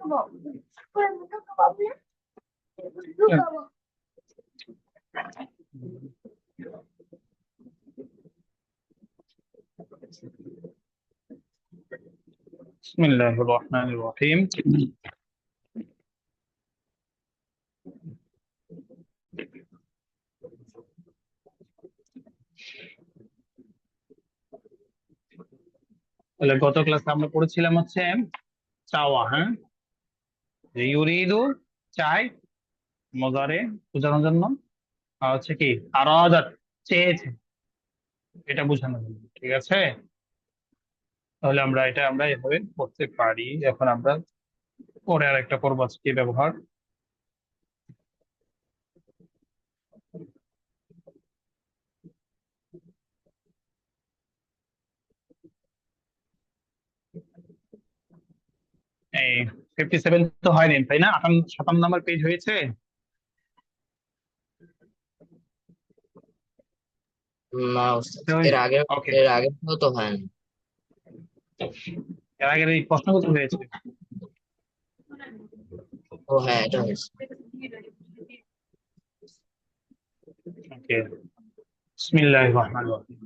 بسم الله الرحمن الرحيم তাহলে গত ক্লাসে আমরা পড়েছিলাম হচ্ছে চাওয়া, হ্যাঁ, যে ইউরিদু চাই মজারে বোঝানোর জন্য, আর হচ্ছে কি আরাদাত চেয়েছে এটা বোঝানোর জন্য। ঠিক আছে, তাহলে আমরা এভাবে করতে পারি। এখন আমরা পরে আর একটা করবো আজকে ব্যবহার। এই 57 তো হয়নি তাই না? 57 নাম্বার পেজ হয়েছে? না উস্তাদ, ওকে, এর আগে তো হয়নি। এর আগের এই প্রশ্নগুলো হয়েছে। ও হ্যাঁ, এটা হয়েছে। ওকে, বিসমিল্লাহির রহমানির রহিম।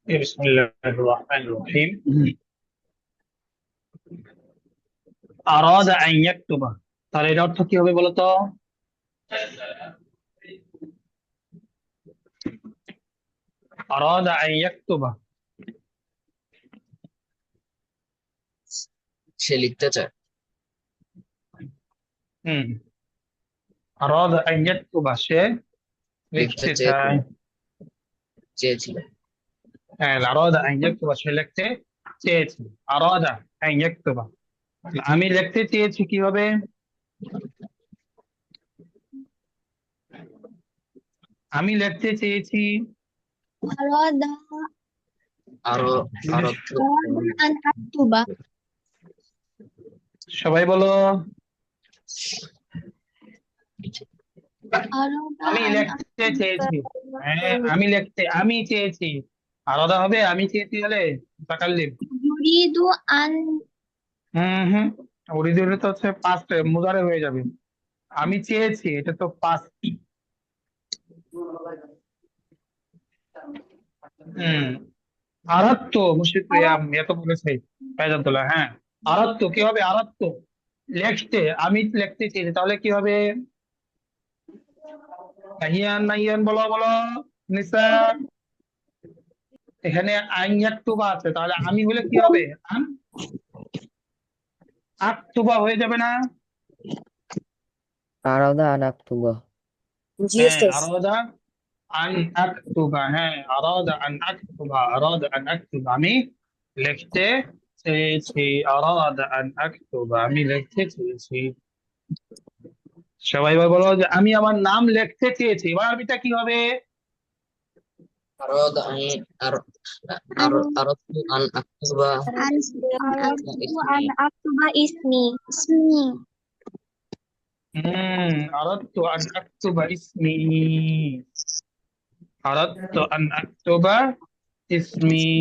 বিসমিল্লাহির রহমানির রহিম। আরাদা আন ইয়াকতুবা, তাহলে এর অর্থ কি হবে বলতো? আরাদা আন ইয়াকতুবা, সে লিখতে চায়। হুম, আরাদা আন ইয়াকতুবা সে লিখতে লিখতে চায়। চেয়েছিল। হ্যাঁ, আরাদা আন ইয়াকতুবা সে লিখতে চেয়েছে। আরাদা আন ইয়াকতুবা, আমি লিখতে চেয়েছি কি হবে? আমি লিখতে চেয়েছি। أراد আরো আরো أن أكتب. সবাই বলো, أراد আমি أن লিখতে أكتب. চেয়েছি। হ্যাঁ, আমি চেয়েছি। আলাদা হবে আমি চেয়েছি হলে মুতাকাল্লিম। يريد أن হুম, অরিজিনাল তো হচ্ছে পাস্ট মুজারে হয়ে যাবে। আমি চেয়েছি এটা তো পাস্ট। হুম, আরাত্ত মুশফিক أراد এত বলেছে। ফায়জাতুল্লাহ, হ্যাঁ। আরাত্ত কি হবে? আরাত্ত লিখতে, আমি লিখতে চেয়েছি, তাহলে কি হবে? নাহিয়ান, নাহিয়ান বলো বলো। নিসা, এখানে আইয়াক্তুবা আছে, তাহলে আমি হলে কি হবে? আন আকতুবা হয়ে যাবে না? আরাদা আন আক্তুবা। জি হ্যাঁ, ওস্তাদ। আরাদা আন আকতুবা, হ্যাঁ, আরাদা আন আকতুবা, আরাদা আন আকতুবা, আমি লিখতে চেয়েছি। আরাদা আন আকতুবা, আমি লিখতে চেয়েছি। সবাই এবার বলো যে আমি আমার নাম লিখতে চেয়েছি। এবার আরবিটা কি হবে? أراد أن أر... أن أردت أن أكتب أن أردت اسمي. أن أكتب اسمي أردت أن أكتب اسمي. أردت أن أكتب اسمي.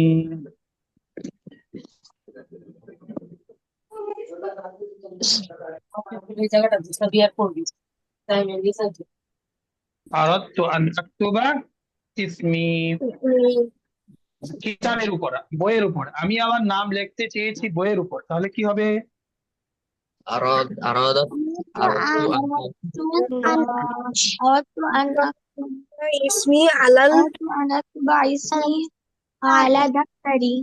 এই জায়গাটা দুটা বিয়ার করবি তাই আমি লিখেছি। أردت أن أكتب اسمي. কিতাবের উপর, বইয়ের উপর, আমি আমার নাম লিখতে চেয়েছি বইয়ের উপর, তাহলে কি হবে? أردت أردت أردت أن أردت أن أكتب ইসমি আলাল أردت أن أكتب اسمي على دفتري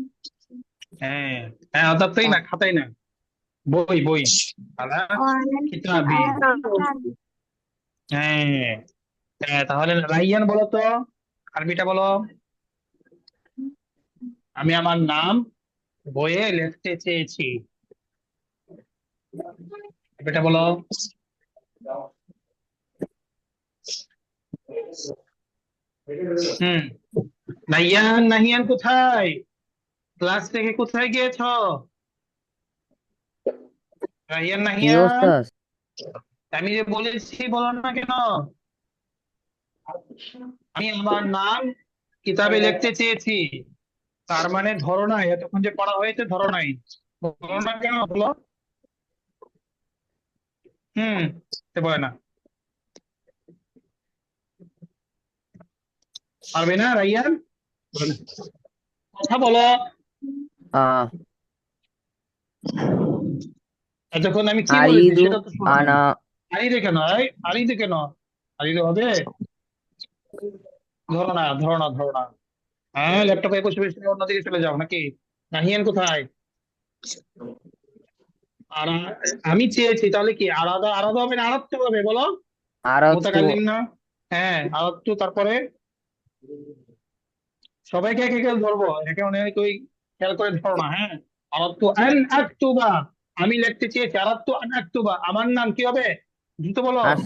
হ্যাঁ, হ্যাঁ, অর্থাৎ না, খাতাই না, বই বই, আলা وعلى কিতাবি। الكتاب হ্যাঁ, হ্যাঁ, তাহলে রাইয়ান বলো তো, আরবিটা বলো। আমি আমার নাম বইয়ে লিখতে চেয়েছি, আরবিটা বলো। হুম, নাহিয়ান, নাহিয়ান কোথায়? ক্লাস থেকে কোথায় গিয়েছো? নাহিয়ান, কি নাহিয়ান, ওস্তাদ? আমি যে বলেছি বলো না কেন? আমি আমার নাম কিতাবে লিখতে চেয়েছি, তার মানে ধরো নাই, এতক্ষণ যে পড়া হয়েছে ধরো নাই, বলো না কেন বলো? সে বলে না, পারবে না রাইয়ান? বলে না। কথা বলো। আহ এতক্ষণ আমি কি বলেছি আরিদু সেটা তো শোনো নাই। আনা আরিদে কেন? আরিদে কেন? আরিদে হবে? ধরো না, ধরো না, ধরো না। হ্যাঁ, ল্যাপটপে বসে বসে অন্যদিকে চলে যাও নাকি? নাহিয়ান কোথায়? আর আমি চেয়েছি, তাহলে কি আলাদা আলাদা হবে না আরাত্ত হবে বলো? আরাদতু মোতাকাল্লিম না? হ্যাঁ, আরাত্ত, তারপরে সবাইকে এক একে ধরবো, একে অনেক ওই খেয়াল করে ধরো না, হ্যাঁ। আরাত্তু আন আক্তুবা, আমি লিখতে চেয়েছি। আরাত্তু আন আক্তুবা, আমার নাম কি হবে? দ্রুত বলো। আস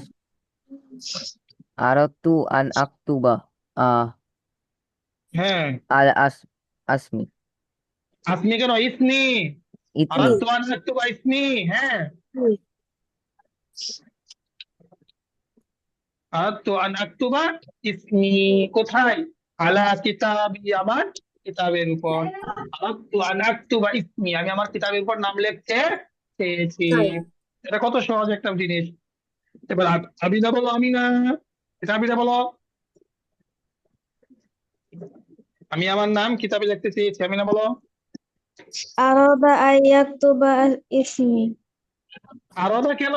আরাদতু আন আক্তুবা আহ হ্যাঁ, আল আস আসমি আসমি কেন? ইসমি। ইতনি আরাত্তু আন আক্তুবা ইসমি, হ্যাঁ। আরাত্তু আন আক্তুবা ইসমি কোথায়? আলা কিতাবি, আমার কিতাবের উপর। আরাত্তু আন আক্তুবা ইসমি, আমি আমার কিতাবের উপর নাম লিখতে চেয়েছি। এটা কত সহজ একটা জিনিস। এবার আবিদা বলো, আমি না, এটা আবিদা বলো। আমি আমার নাম কিতাবে লিখতে চেয়েছি, আমি না বলো। أراد أن يكتب اسمي আলাদা কেন?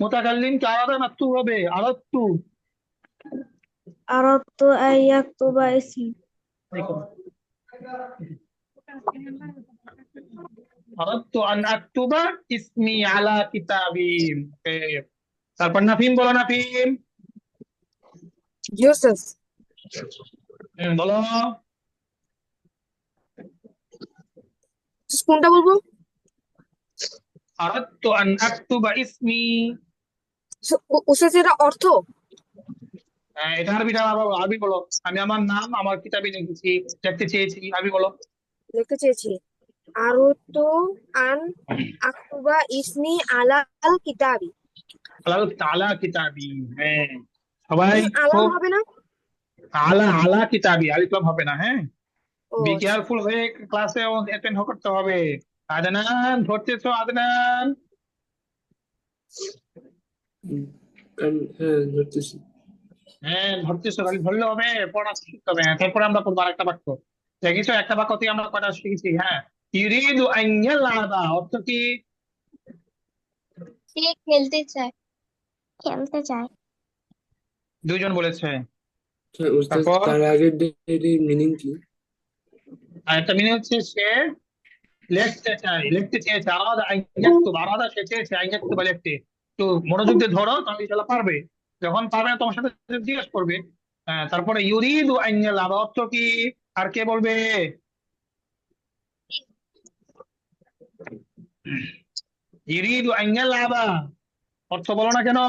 মোতাকাল্লিম কি আলাদা মাকতু হবে? আরাত্তু। أردت أن يكتب اسمي আরাত্তু আন আক্তুবা ইসমি আলা কিতাবি। Okay. তারপর নাফিম বলো, নাফিম। জি ওস্তাদ। বলো। কোনটা বলবো? আরাত্তু আন আক্তুবা ইসমি। ওস্তাদ এটা অর্থ এটা আরবিটা আরবি বলো। আমি আমার নাম আমার কিতাবে লিখেছি, লিখতে চেয়েছি, আরবি বলো। লিখতে চেয়েছি। আরুতু আন আক্তুবা ইসমি আলাল কিতাবি। আল্লাহ তাআলা কিতাবি, হ্যাঁ। সবাই আলাল খুব হবে না? আলা আলা কিতাবি, আলিফ লাম হবে না, হ্যাঁ। ও বি আচ্ছা। কেয়ারফুল হয়ে ক্লাসে অ্যাটেন্ড করতে হবে। আদনান, ধরতেছো আদনান? হ্যাঁ ধরতেছি। হ্যাঁ, ধরতেছো, খালি ধরলে হবে? পড়া শিখতে হবে। তারপরে আমরা পড়বো আরেকটা বাক্য। দেখেছো একটা বাক্য থেকে আমরা কয়টা শিখেছি? হ্যাঁ, ইউরিদু আন ইয়ালআবা অর্থ কি? সে খেলতে চায় খেলতে চায় দুইজন বলেছে। উস্তাদ তারপর তার আগের মিনিং কি? আরেকটা মিনিং হচ্ছে সে লিখতে চায়, লিখতে চেয়েছে। আরাদা আন ইয়াকতুব, আরাদা সে চেয়েছে, আন ইয়াকতুবা লিখতে। তো মনোযোগ দিয়ে ধরো, তাহলে ইনশাআল্লাহ পারবে। যখন পারবে না তোমার সাথে জিজ্ঞেস করবে। তারপরে ইউরিদু আন ইয়ালআবা অর্থ কি? আর কে বলবে? ইউরিদু আন ইয়ালআবা অর্থ বলো না কেন?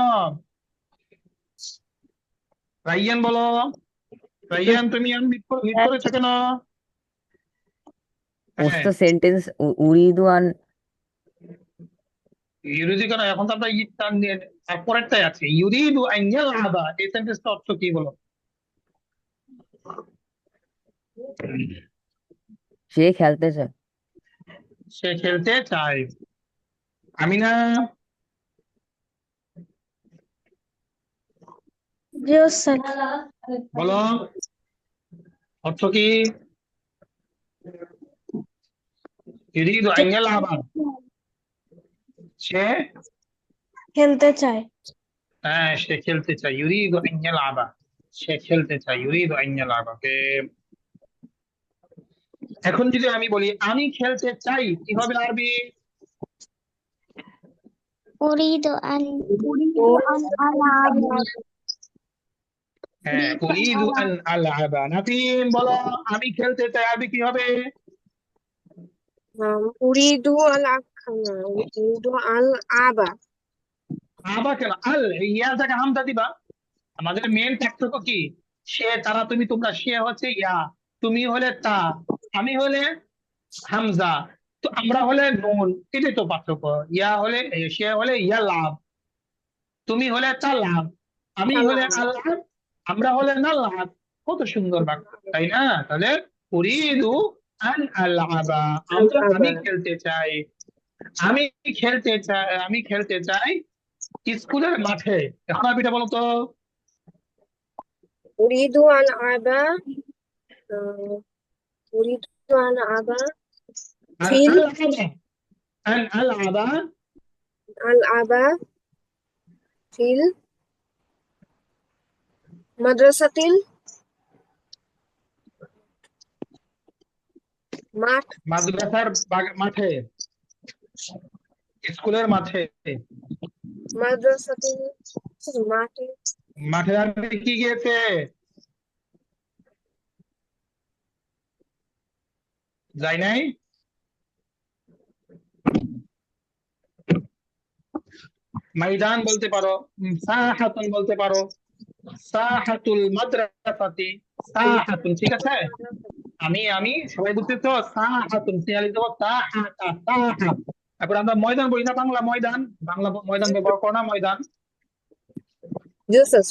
রাইয়ান বলো। রাইয়ান তুমি হিট করেছো কেন? হ্যাঁ, উস্তাদ সেন্টেন্স উরিদু আন ইউরিদু কেন? এখন তো আমরা ইটান নিয়ে তারপরেরটাই আছে। ইউরিদু আন ইয়ালআবা, এই সেন্টেন্সটা অর্থ কি বলো? সে খেলতে চায়। সে খেলতে চায়। আমিনা জি উস্তাদ বলো, অর্থ কি? ইউরিদু আন ইয়ালআবা, সে খেলতে চায় হ্যাঁ সে খেলতে চায়। ইউরিদু আন ইয়ালআবা, সে খেলতে চায়। ইউরিদু আন ইয়ালআবা। এখন যদি আমি বলি আমি খেলতে চাই, কি হবে আরবি? উরিদু আন আলাবা হ্যাঁ, উরিদু আন আলআবা। নাতিম বলো, আমি খেলতে চাই, আরবি কি হবে? أريد ألعب আবা কেন? আল ইয়া জায়গা হামজা দিবা। আমাদের মেন পার্থক্য কি? সে, তারা, তুমি, তোমরা। সে হচ্ছে ইয়া, তুমি হলে তা, আমি হলে হামজা, তো আমরা হলে নুন। এটাই তো পার্থক্য। ইয়া হলে সে হলে ইয়া লাভ, তুমি হলে তা লাভ, আমি হলে আল্লাহ, আমরা হলে না লাভ। কত সুন্দর বাক্য, তাই না? তাহলে উরিদু আন আলআবা, আমি খেলতে চাই। আমি খেলতে চাই, আমি খেলতে চাই স্কুলের মাঠে। এখন আরবিটা বলো তো। أريد أن ألعب أريد أن ألعب আর في আলআবা, আন আলআবা ألعب في المدرسة মাদ্রাসার মাঠে, স্কুলের মাঠে। مدرسة মাঠে আরবি কি গিয়েছে? যাই নাই? ময়দান বলতে পারো, সাহাতুন বলতে পারো, সাহাতুল মাদ্রাসাতি, সাহাতুন। ঠিক আছে? আমি সবাই বুঝতে তো, সাহাতুন সিয়ালি দেবো, সাহাতা, সাহা। তারপর আমরা ময়দান বলি না, বাংলা ময়দান, বাংলা ময়দান ব্যবহার করো না, ময়দান। جوسس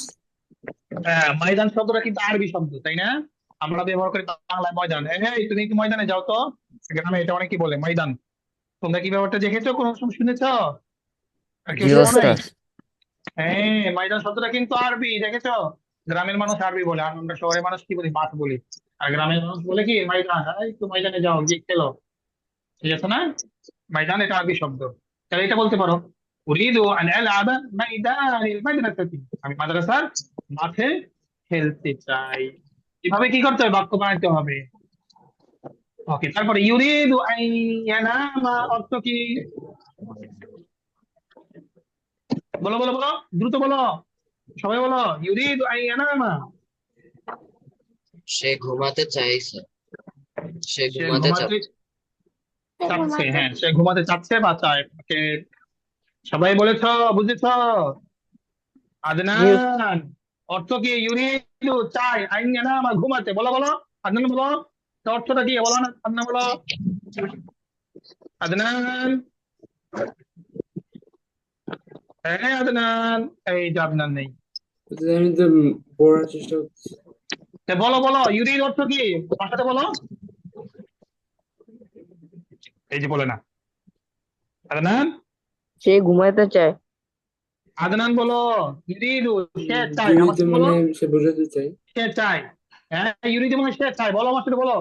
ময়দান শব্দটা কিন্তু আরবি শব্দ, তাই না? আমরা ব্যবহার করি বাংলায় ময়দান। এই তুমি কি ময়দানে যাও তো? গ্রামে এটা অনেকে বলে ময়দান। তোমরা কি ব্যাপারটা দেখেছো, কোনো সময় শুনেছো? আর কেউ জি শোনো নাই? উস্তাদ। হ্যাঁ, ময়দান শব্দটা কিন্তু আরবি, দেখেছো? গ্রামের মানুষ আরবি বলে, আর আমরা শহরের মানুষ কি বলি? মাঠ বলি। আর গ্রামের মানুষ বলে কি? ময়দান। এই তো ময়দানে যাও, গিয়ে খেলো। ঠিক আছে না? ময়দান এটা আরবি শব্দ। তাহলে এটা বলতে পারো, উরিদু আন আলআবা মাইদানিল মাদ্রাসাতি, আমি মাদ্রাসার মাঠে খেলতে চাই। এভাবে কি করতে হবে? বাক্য বানাইতে হবে। ওকে, তারপরে ইউরিদু আন ইয়ানামা অর্থ কি? বলো বলো বলো, দ্রুত বলো, সবাই বলো। ইউরিদু আন ইয়ানামা, সে ঘুমাতে চাইছে। সে সে ঘুমাতে ঘুমাতে চাচ্ছে। হ্যাঁ, সে ঘুমাতে চাচ্ছে বা চায়। ওকে, সবাই বলেছো, বুঝেছো? আদনান অর্থ কি? ইউরিদু চাই, আন ইয়ানামা ঘুমাতে। বলো বলো, আদনান বলো, তো অর্থটা কি বলো না? আদনান বলো, আদনান। হ্যাঁ আদনান, এই যে আদনান নেই। আমি তো পড়ার চেষ্টা করছি। তা বলো বলো, ইউরিদ অর্থ কি? আমার সাথে বলো। এই যে বলে না। আদনান, সে ঘুমাতে চায়। আদনান বলো। ইউরিদু সে চায়, আমার ইউরিতে সাথে বলো। মানে সে বোঝাতে চাই। সে চায়। হ্যাঁ, ইউরিদ মানে সে চায়। বলো আমার সাথে বলো।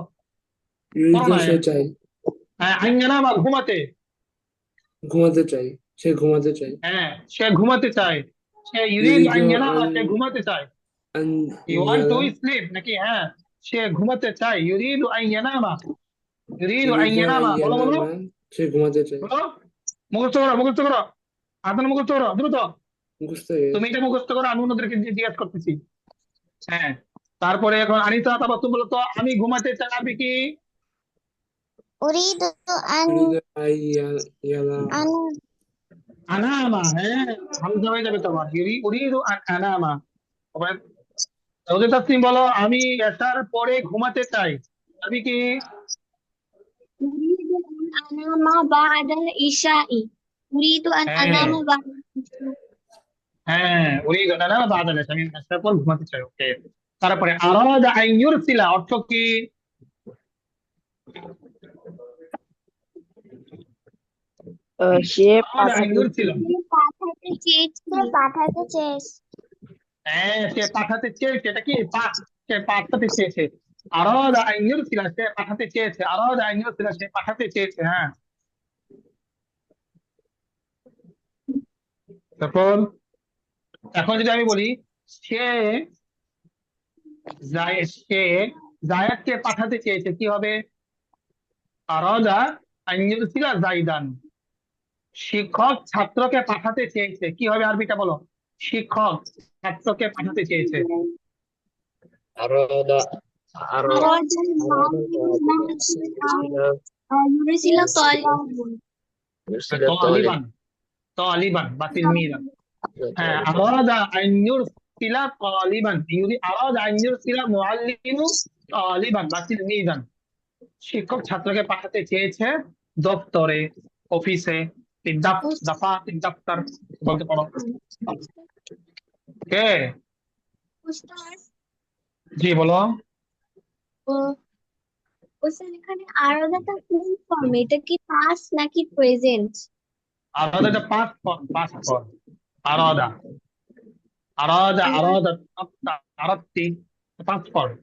ইউরিতে বলো না। সে চাই। হ্যাঁ আইয়ানা বা ঘুমাতে। ঘুমাতে চাই, সে ঘুমাতে চায়। হ্যাঁ সে ঘুমাতে চায়। সে ইউরিদু ইউরিদু আইয়ানা বা আন সে ঘুমাতে চায়। আন ইউ ওয়ান্ট টু ইয়ালা স্লিপ নাকি? হ্যাঁ সে ঘুমাতে চায়। ইউরিদু আইয়ানামা, ইউরিদু ইউরিদু আইয়ানামা, বলো বলো আইয়ানামা, সে ঘুমাতে চায়। বলো। মুখস্থ করো, মুখস্থ করো, আদান মুখস্থ করো দ্রুত। মুখস্থ হয়ে তুমি গেছে। এটা মুখস্থ করো, আমি অন্যদেরকে জিজ্ঞেস করতেছি। হ্যাঁ তারপরে এখন আনিতা তারপর তুমি বলো তো, আমি ঘুমাতে চাই আরবি কি? أريد أن ইউরিদু ইয়ালা أن আনামা। হ্যাঁ হামজা হয়ে যাবে তোমার, উরিদু আন আনামা। এবার রোজে তাসনিম বলো, আমি এশার পরে ঘুমাতে চাই আরবি কি? أريد أن أنام بعد العشاء أريد أن হ্যাঁ أنام بعد العشاء হ্যাঁ উরিদু আন আনামা বাদাল ইশা, আমি এশার পর ঘুমাতে চাই। ওকে। তারপরে আরাদা আন ইউরসিলা অর্থ কি? সে আরাদা আন ইউরসিলা, পাঠাতে চেয়েছে হ্যাঁ সে পাঠাতে চেয়েছে। এটা কি সে পাঠাতে চেয়েছে। আরাদা আন ইউরসিলা সে পাঠাতে চেয়েছে। আরাদা আন ইউরসিলা সে পাঠাতে চেয়েছে। হ্যাঁ তারপর এখন যদি আমি বলি সে সে জায়াদকে পাঠাতে চেয়েছে, কি হবে? আরাদা আন ইউরসিলা জাইদান। শিক্ষক ছাত্রকে পাঠাতে চেয়েছে, কি হবে আরবিটা বলো? শিক্ষক ছাত্রকে পাঠাতে চেয়েছে। আরদা আরো أراد يرسل طالبا তালিবান, তালিবান বা তিলমিদান। হ্যাঁ আরাদা আন ইউরসিলা তালিবান, আরাদা আন ইউরসিলা মুআল্লিমু তালিবান বা তিলমিদান। শিক্ষক ছাত্রকে পাঠাতে চেয়েছে দপ্তরে, অফিসে, দফতর বলতে পারো। কে? উস্তাদ জি বলো। উস্তাদ এখানে আলাদাটা কোন ফর্মে, এটা কি পাস্ট নাকি প্রেজেন্ট? আরাদা এটা পাস্ট ফর্ম। আরাদা, আরাদা, আরাদা, আরাদতি পাস্ট ফর্ম।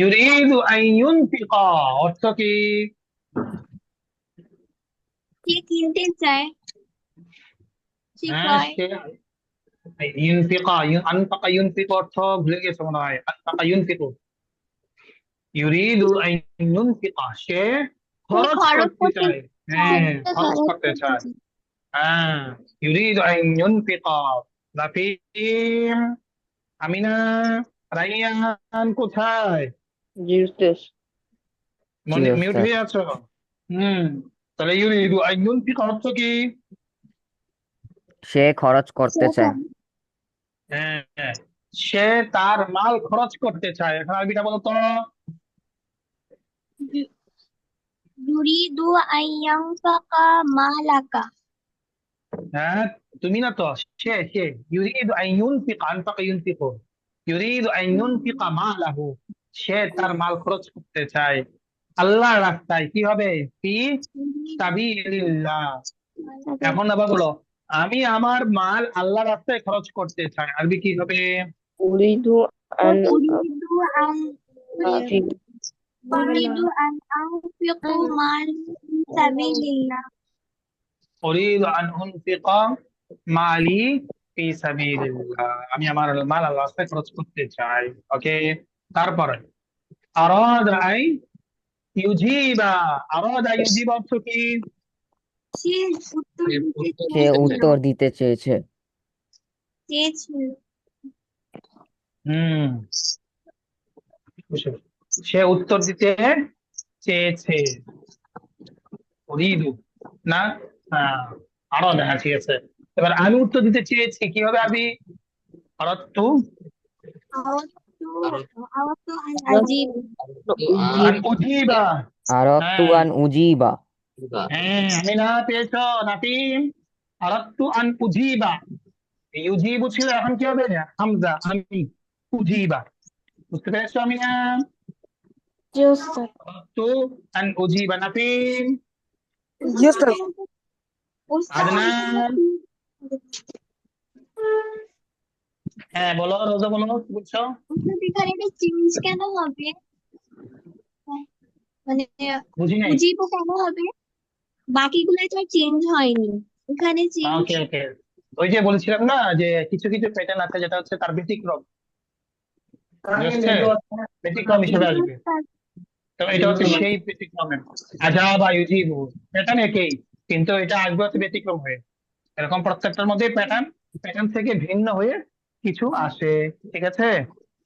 ইউরিদু আন ইউনফিকা অর্থ কি? সে কিনতে চায়, সে হ্যাঁ ক্রয় সে ইউনফিকা, আনফাকা ইউনফিক অর্থ ভুলে গেছে মনে হয়। আনফাকা ইউনফিকু, ইউরিদু আন ইউনফিকা সে খরচ খরচ করতে করতে চায়। হ্যাঁ সে খরচ খরচ করতে করতে চায়। চায়। হ্যাঁ ইউরিদু আন ইউনফিকা। লাফিম, আমিনা, রাইয়ান কোথায়? জি উস্তাদ। জি মিউট উস্তাদ। হয়ে আছো? হুম তাহলে ইউরিদু আন ইউনফিকা অর্থ কি? সে খরচ করতে চায়। হ্যাঁ হ্যাঁ, সে তার মাল খরচ করতে চায়। এখন আরবিটা বলো তো। ইউরিদু আন ইয়ানফাকা মালাকা হ্যাঁ তুমি না তো, সে ইউরিদু আন ইউনফিকা, আনফাকা ইউনফিকু, ইউরিদু আন ইউনফিকা মালাহু সে তার মাল খরচ করতে চায় আল্লাহর রাস্তায়। কি হবে? ফি সাবিলিল্লাহ। এখন আবার বলো, আমি আমার মাল আল্লাহর রাস্তায় খরচ করতে চাই আরবি কি হবে? উরিদু আন উরিদু আন আফিক উরিদু আন আনফিকু মাল ফি সাবিলিল্লাহ উরিদু আন উনফিকা মালি ফি সাবিলিল্লাহ, আমি আমার মাল আল্লাহর রাস্তায় খরচ করতে চাই। ওকে। তারপরে আরাদা আই ইউজিবা, আরাদা ইউজিবা অর্থ কি? সে উত্তর দিতে সে উত্তর দিতে চেয়েছে। চেয়েছিল হুম সে উত্তর দিতে চেয়েছে। উরিদু না, হ্যাঁ আরাদা, হ্যাঁ ঠিক আছে। এবার আমি উত্তর দিতে চেয়েছি, কি হবে আরবি? আরাদতু আওয়াতু আওয়াতু আন আজিব আন উজিবা। আরাদতু হ্যাঁ আন উজিবা। হ্যাঁ আমি না পেয়েছো নাফিম। আরাদতু আন উজিবা, ইউজিবু ছিল, এখন কি হবে? হামজা, আমি উজিবা। বুঝতে পেরেছো আমি না? জি উস্তাদ আরাদতু আন উজিবা। নাফিম, জি উস্তাদ। উস্তাদ আদনান, হ্যাঁ বলো রোজা বলো কি বলছো? উস্তাদ এখানে এটা চেঞ্জ কেন হবে? মানে বুঝি নাই। উজিবু কেন হবে? বাকিগুলো তো চেঞ্জ হয়নি, এখানে চেঞ্জ। ওকে ওকে, ওই যে বলছিলাম না যে কিছু কিছু প্যাটার্ন আছে যেটা হচ্ছে তার ব্যতিক্রম, বুঝছে, ব্যতিক্রম হিসেবে আসবে। তো এটা হচ্ছে সেই ব্যতিক্রমের আজা বা ইউজিবু, প্যাটার্ন একই, কিন্তু এটা আসবে হচ্ছে ব্যতিক্রম হয়ে। এরকম প্রত্যেকটার মধ্যে প্যাটার্ন প্যাটার্ন থেকে ভিন্ন হয়ে কিছু আসে, ঠিক আছে।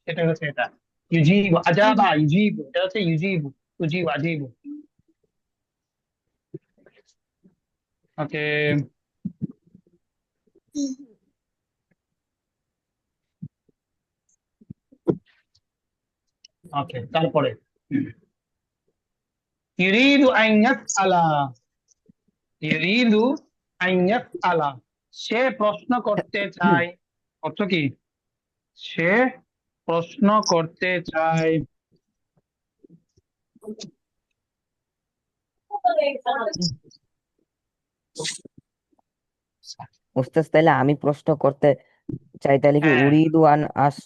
এটা হচ্ছে এটা ইউজিবু, আজাবা ইউজিবু, এটা হচ্ছে ইউজিবু, উজিবু আজিবু। ওকে ওকে, তারপরে ইউরিদু আন ইয়াসআলা, ইউরিদু আন ইয়াসআলা, সে প্রশ্ন করতে চায়। অর্থ কি? সে প্রশ্ন করতে চায়। উস্তাদ তাহলে আমি প্রশ্ন করতে চাই, তাহলে কি হ্যাঁ, উরিদু আন আস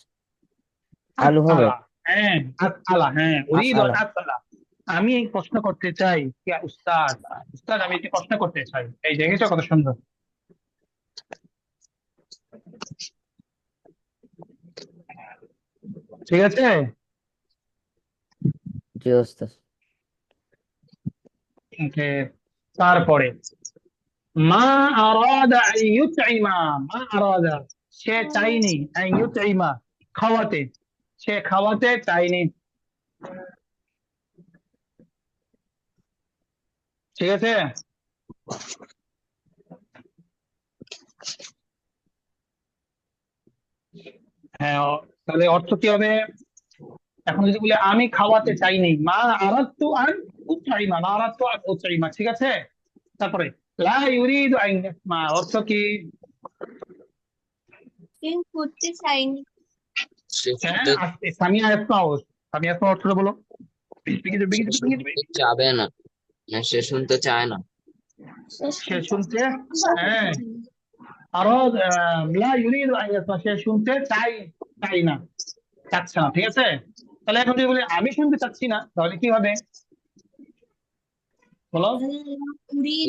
আলু হবে? আসআলা, হ্যাঁ আসআলা, হ্যাঁ উরিদু আন আসআলা। আসআলা, আমি এই প্রশ্ন করতে চাই, ইয়া উস্তাদ, উস্তাদ আমি একটি প্রশ্ন করতে চাই। এই দেখেছো কত সুন্দর, ঠিক আছে। জি উস্তাদ। ওকে, তারপরে মা আরাদা আন ইউতইমা, মা আরাদা, সে চাইনি, আন ইউতইমা, খাওয়াতে, সে খাওয়াতে চাইনি, ঠিক আছে। হ্যাঁ, তাহলে অর্থ কি হবে? এখন যদি বলি আমি খাওয়াতে চাইনি, মা আরাদতু আন উতইমা, মা আরাদতু আন উতইমা, ঠিক আছে। তারপরে লা ইউরিদু আন ইয়াসমা, অর্থ কি? চেঞ্জ করতে চাইনি। সে হ্যাঁ, শুনতে সামিয়া ইয়াসমাউ, সামিয়া ইয়াসমাউ অর্থটা বলো। বিগিয়ে সে বিগিয়ে বিগিয়ে শুনতে চাবে না, না সে শুনতে চায় না। সে শুনতে, হ্যাঁ আরাদ, লা ইউরিদু আন ইয়াসমা, সে শুনতে চাই না, চাচ্ছে না, ঠিক আছে। তাহলে এখন যদি বলি আমি শুনতে চাচ্ছি না, তাহলে কি হবে বলো?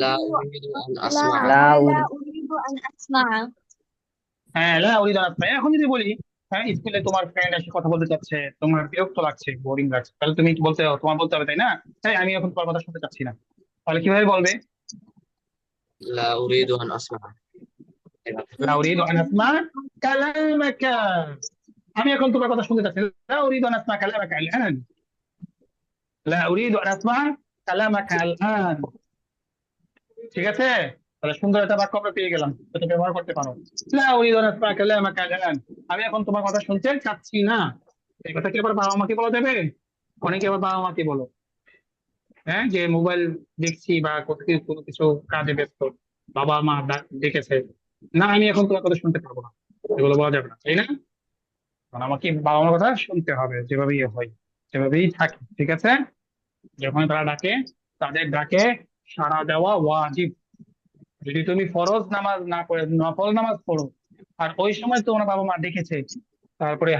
লা উরিদু উরিদু আন লা আসমা। লা লা উরি উরিদু আন আসমা। হ্যাঁ, লা উরিদু আন আসমা। এখন যদি বলি হ্যাঁ স্কুলে তোমার ফ্রেন্ড এসে কথা বলতে চাচ্ছে, তোমার বিরক্ত লাগছে, বোরিং লাগছে, তাহলে তুমি কি বলতে, তোমার বলতে হবে তাই না, তাই আমি এখন তোমার কথা শুনতে চাচ্ছি না, তাহলে কিভাবে বলবে? লা উরিদু আন আসমা। লা উরিদু আন আসমা কালামাকা, আমি এখন তোমার কথা শুনতে চাচ্ছি না। লা উরিদু আন আসমা কালামাকা আল-আন, লা উরিদু আন আসমা কালামাকা আল-আন, ঠিক আছে। তাহলে সুন্দর একটা বাক্য আমরা পেয়ে গেলাম, এটা ব্যবহার করতে পারো। লা উরিদু আন আসমা কালামাকা আল-আন, আমি এখন তোমার কথা শুনতে চাচ্ছি না। এই কথা কি আবার বাবা মাকে বলা যাবে? অনেকে আবার বাবা মাকে বলো, হ্যাঁ যে মোবাইল দেখছি বা কোনো কিছু কাজে ব্যস্ত, বাবা মা ডেকেছে, না আমি এখন তোমার কথা শুনতে পারবো না, এগুলো বলা যাবে না, তাই না? কারণ আমাকে বাবা মার কথা শুনতে হবে, যেভাবেই হয় সেভাবেই থাকে, ঠিক আছে। যখন তারা ডাকে, তাদের ডাকে সাড়া দেওয়া ওয়াজিব। যদি তুমি ফরজ নামাজ না পড়ে নফল নামাজ পড়ো, আর ওই সময় তোমার বাবা মা ডেকেছে, তারপরে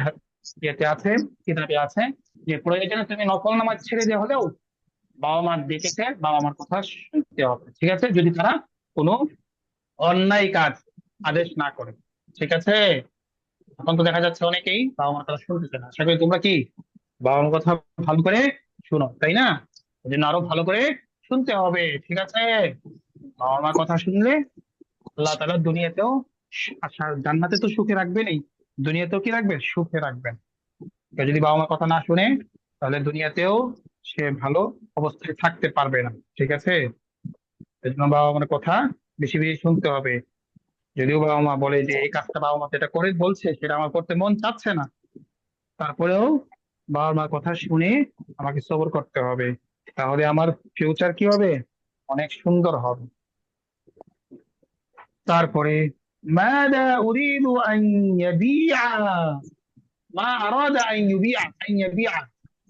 ইয়েতে আছে, কিতাবে আছে যে প্রয়োজনে তুমি নফল নামাজ ছেড়ে দিয়ে হলেও বাবা মা ডেকেছে, বাবা মার কথা শুনতে হবে, ঠিক আছে, যদি তারা কোনো অন্যায় কাজ আদেশ না করে, ঠিক আছে। এখন তো দেখা যাচ্ছে অনেকেই বাবা মার কথা শুনতেছে না। আশা করি তোমরা কি বাবা মার কথা ভালো করে শুনো, তাই না? এই জন্য আরো ভালো করে শুনতে হবে, ঠিক আছে। বাবা মার কথা শুনলে আল্লাহ তাআলা দুনিয়াতেও জান্নাতে তো সুখে রাখবেনই, দুনিয়াতেও কি রাখবেন, সুখে রাখবেন। কেউ যদি বাবা মার কথা না শুনে, তাহলে দুনিয়াতেও সে ভালো অবস্থায় থাকতে পারবে না, ঠিক আছে। এই জন্য বাবা মার কথা বেশি বেশি শুনতে হবে। যদিও বাবা মা বলে যে এই কাজটা বাবা মা যেটা করে বলছে সেটা আমার করতে মন চাচ্ছে না, তারপরেও বাবা মার কথা শুনে আমাকে সবর করতে হবে, তাহলে আমার ফিউচার কি হবে, অনেক সুন্দর হবে। তারপরে মাদা উরিদু আন ইয়াবিআ, মা আরাদা আন ইউবিআ, আন ইয়াবিআ,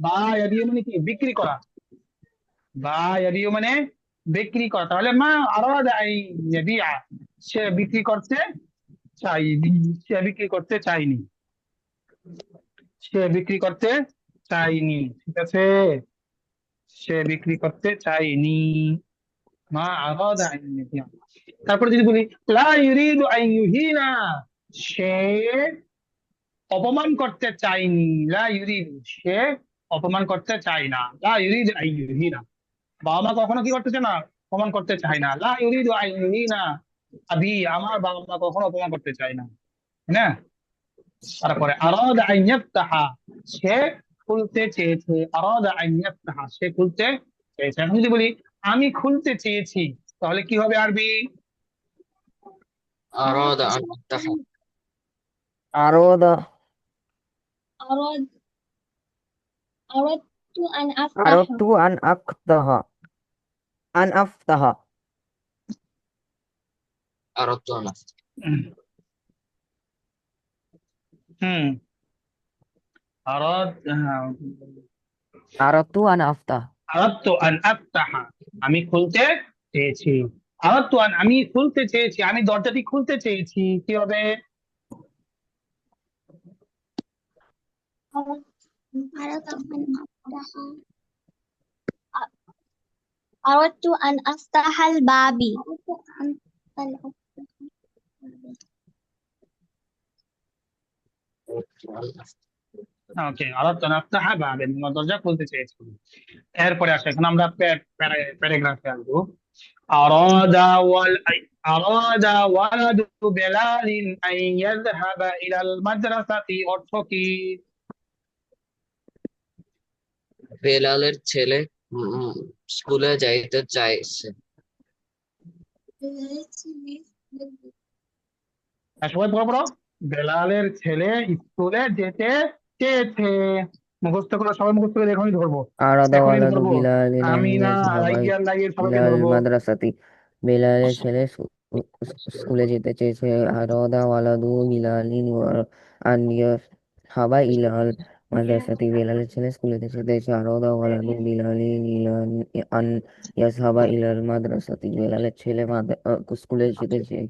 বা ইয়াবিআ মানে কি, বিক্রি করা, বা ইয়াবিআ মানে বিক্রি করা, তাহলে মা আরাদা আন ইয়াবিআ, সে বিক্রি করতে চাইনি, সে বিক্রি করতে চাইনি, সে বিক্রি করতে চাইনি, ঠিক আছে। সে বিক্রি করতে চায়নি। মা আরাদা আন ইউহিনা। তারপরে যদি বলি লা ইউরিদু আন ইউহিনা, সে অপমান করতে চায়নি। লা ইউরিদু, সে অপমান করতে চায় না। লা ইউরিদু আন ইউহিনা, বাবা মা কখনো কি করতেছে না, অপমান করতে চায় না। লা ইউরিদু আন ইউহিনা আবি, আমার বাবা মা কখনো অপমান করতে চায় না, তাই না? তারপরে আরাদা আন ইয়াফতাহা, সে খুলতে চেয়েছে। আরাদা আন ইয়াফতাহা, সে খুলতে চেয়েছে। এখন যদি বলি আমি খুলতে চেয়েছি, তাহলে কি হবে আরবি? أراد أن يفتح أراد أراد أردت أن أفتح أردت أن أفتح أردت أن أفتح হুম আরাদ أردت أن أفتح আরাদতু আন আফতাহা, আমি খুলতে চেয়েছি। আরাদতু আন, আমি খুলতে চেয়েছি, আমি দরজাটি খুলতে চেয়েছি, কি হবে? أردت أردت أن أفتح الباب ওকে, আরাদতু আন আফতাহা বাবেন, আমার দরজা খুলতে চেয়েছি। এরপরে আসে, এখন আমরা প্যারাগ্রাফে আসবো। আরাদা ওয়াল আরাদা ওয়ালাদু বেলালিন আন ইয়াযহাবা ইলাল মাদ্রাসাতি, অর্থ কি? বেলালের ছেলে স্কুলে যাইতে চাইছে। সবাই পড়ো পড়ো। বেলালের ছেলে স্কুলে যেতে চেয়েছে। মুখস্থ করো, সবাই মুখস্থ করে এখনই ধরবো, أراد এখনই ولد ধরবো। بلال أن আমিনা, يذهب রাইয়ার, লাইয়ের إلى সবাইকে ধরবো। المدرسة বেলালের ছেলে স্কুলে যেতে চেয়েছে আরাদা ওয়ালাদু বিলালিন আন ইয়াযহাবা ইলাল মাদ্রাসাতি বেলালের ছেলে স্কুলে যেতে চেয়েছে আরাদা ওয়ালাদু বিলালিন আন ইয়াযহাবা ইলাল মাদ্রাসাতি বেলালের ছেলে স্কুলে যেতে চেয়েছে।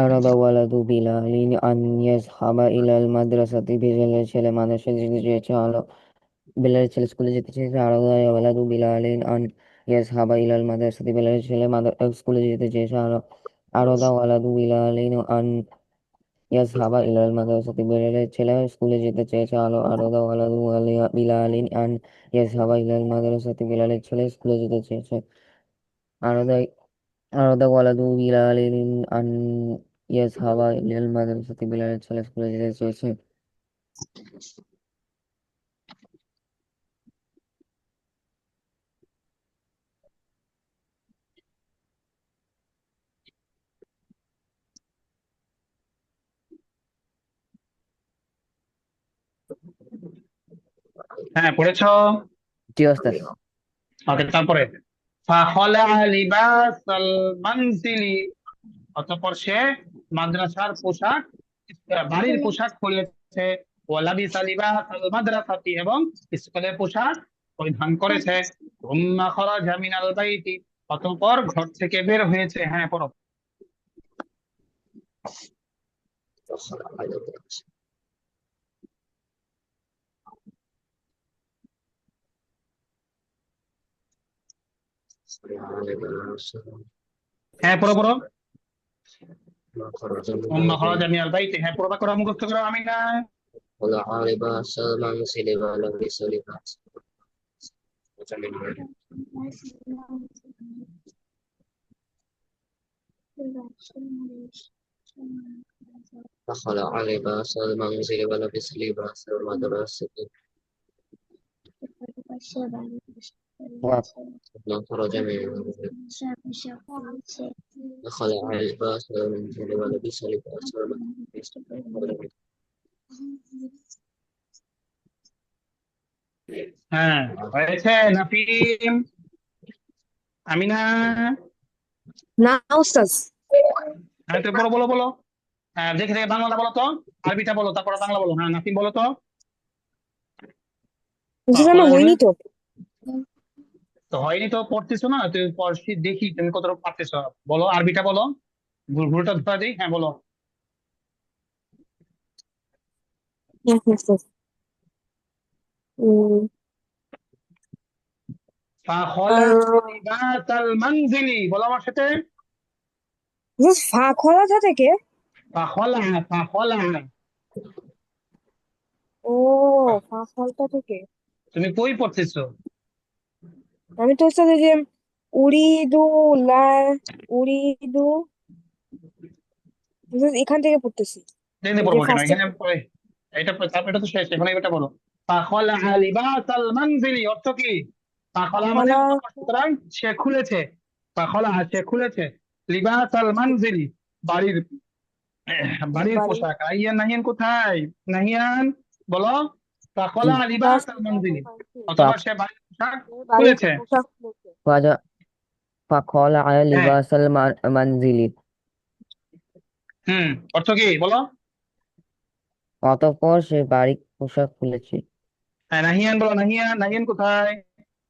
أراد ولد بلال أن يذهب إلى المدرسة বেলালের ছেলে মাদ্রাসায় যেতে চেয়েছে বেলালের ছেলে স্কুলে যেতে চেয়েছে আরাদা ওয়ালাদু বিলাল আন ইয়াযহাবা ইলাল মাদ্রাসাতি বেলালের ছেলে স্কুলে যেতে চেয়েছে আরাদা ওয়ালাদু বিলাল আন ইয়াযহাবা ইলাল মাদ্রাসাতি বেলালের ছেলে স্কুলে যেতে চেয়েছে আরাদা ওয়ালাদু বিলাল আন ইয়াযহাবা ইলাল মাদ্রাসাতি বেলালের ছেলে স্কুলে যেতে চেয়েছে আরাদা আরাদা ওয়ালাদু বিলাল আন ইয়াযহাবা ইলাল মাদ্রাসাতি বেলালের ছেলে স্কুলে যেতে চেয়েছে। হ্যাঁ, পড়েছো? জি ওস্তাদ। ওকে, তারপরে ফাখলা লিবাসাল মানজিলি, অতঃপর সে মাদ্রাসার পোশাক, বাড়ির পোশাক পরেছে। ওয়ালাবিসা লিবাসাল মাদ্রাসাতি, এবং স্কুলের পোশাক পরিধান করেছে। সুম্মা খরাজা মিনাল বাইতি, অতঃপর ঘর থেকে বের হয়েছে। হ্যাঁ, পড়ো। হ্যাঁ, পড়ো পড়ো। সুম্মা খরাজা মিনাল বাইতি, হ্যাঁ পড়বা, করো, মুখস্থ করো। আমিনা। خلع لباس المنزل ولبس لباس فخلع لباس المنزل ولبس لباس المدرسة ثم خرج من المنزل فخلع لباس المنزل ولبس لباس المدرسة হ্যাঁ, হয়েছে নাফিম, আমিনা। না উস্তাদ। হ্যাঁ, তো বলো বলো বলো। হ্যাঁ, দেখে দেখে বাংলাটা বলো তো, আরবিটা বলো, তারপরে বাংলা বলো। হ্যাঁ, নাফিম বলো তো। জি আমার বলো, হয়নি তো। তো হয়নি তো পড়তেছো না, তুমি দেখি তুমি কতটা পারতেছো। বলো আরবিটা বলো, ভুলটা ধরা দিই, হ্যাঁ বলো। Yes, yes, yes. উম, ফাখলা আহ, লিবাসাল মানজিলি, বলো আমার সাথে। just ফাঁক হওয়া থেকে। ফাখলা, ফাখলা। ও, ফাঁক হওয়াটা থেকে। তুমি কই পড়তেছো? আমি তো হচ্ছে যে উড়িদু লা উড়িদু just এখান থেকে পড়তেছি। দেখতে এই যে পড়বো কেন, ফার্স্টে। এখানে পড়ে। তারপর এটা তো শেষ, এখন এটা বলো। ফাখলা লিবাসাল মানজিলি অর্থ কি? ফাখলা মানে খোলা। অতঃপর, সুতরাং সে খুলেছে। ফাখলা সে খুলেছে। লিবাসাল মানজিলি বাড়ির, বাড়ির বাড়ি। পোশাক। আইয়ান নাহিয়ান কোথায়? নাহিয়ান, বলো। ফাখলা বাস লিবাসাল মানজিলি অতঃপর فخ- সে বাড়ির পোশাক বাড়ির খুলেছে। পোশাক খুলেছে। فخلع হ্যাঁ, لباس المنزل। অর্থ কি বলো? অতঃপর সে বাড়ির পোশাক খুলেছে। হ্যাঁ, নাহিয়ান বলো, নাহিয়ান, নাহিয়ান কোথায়?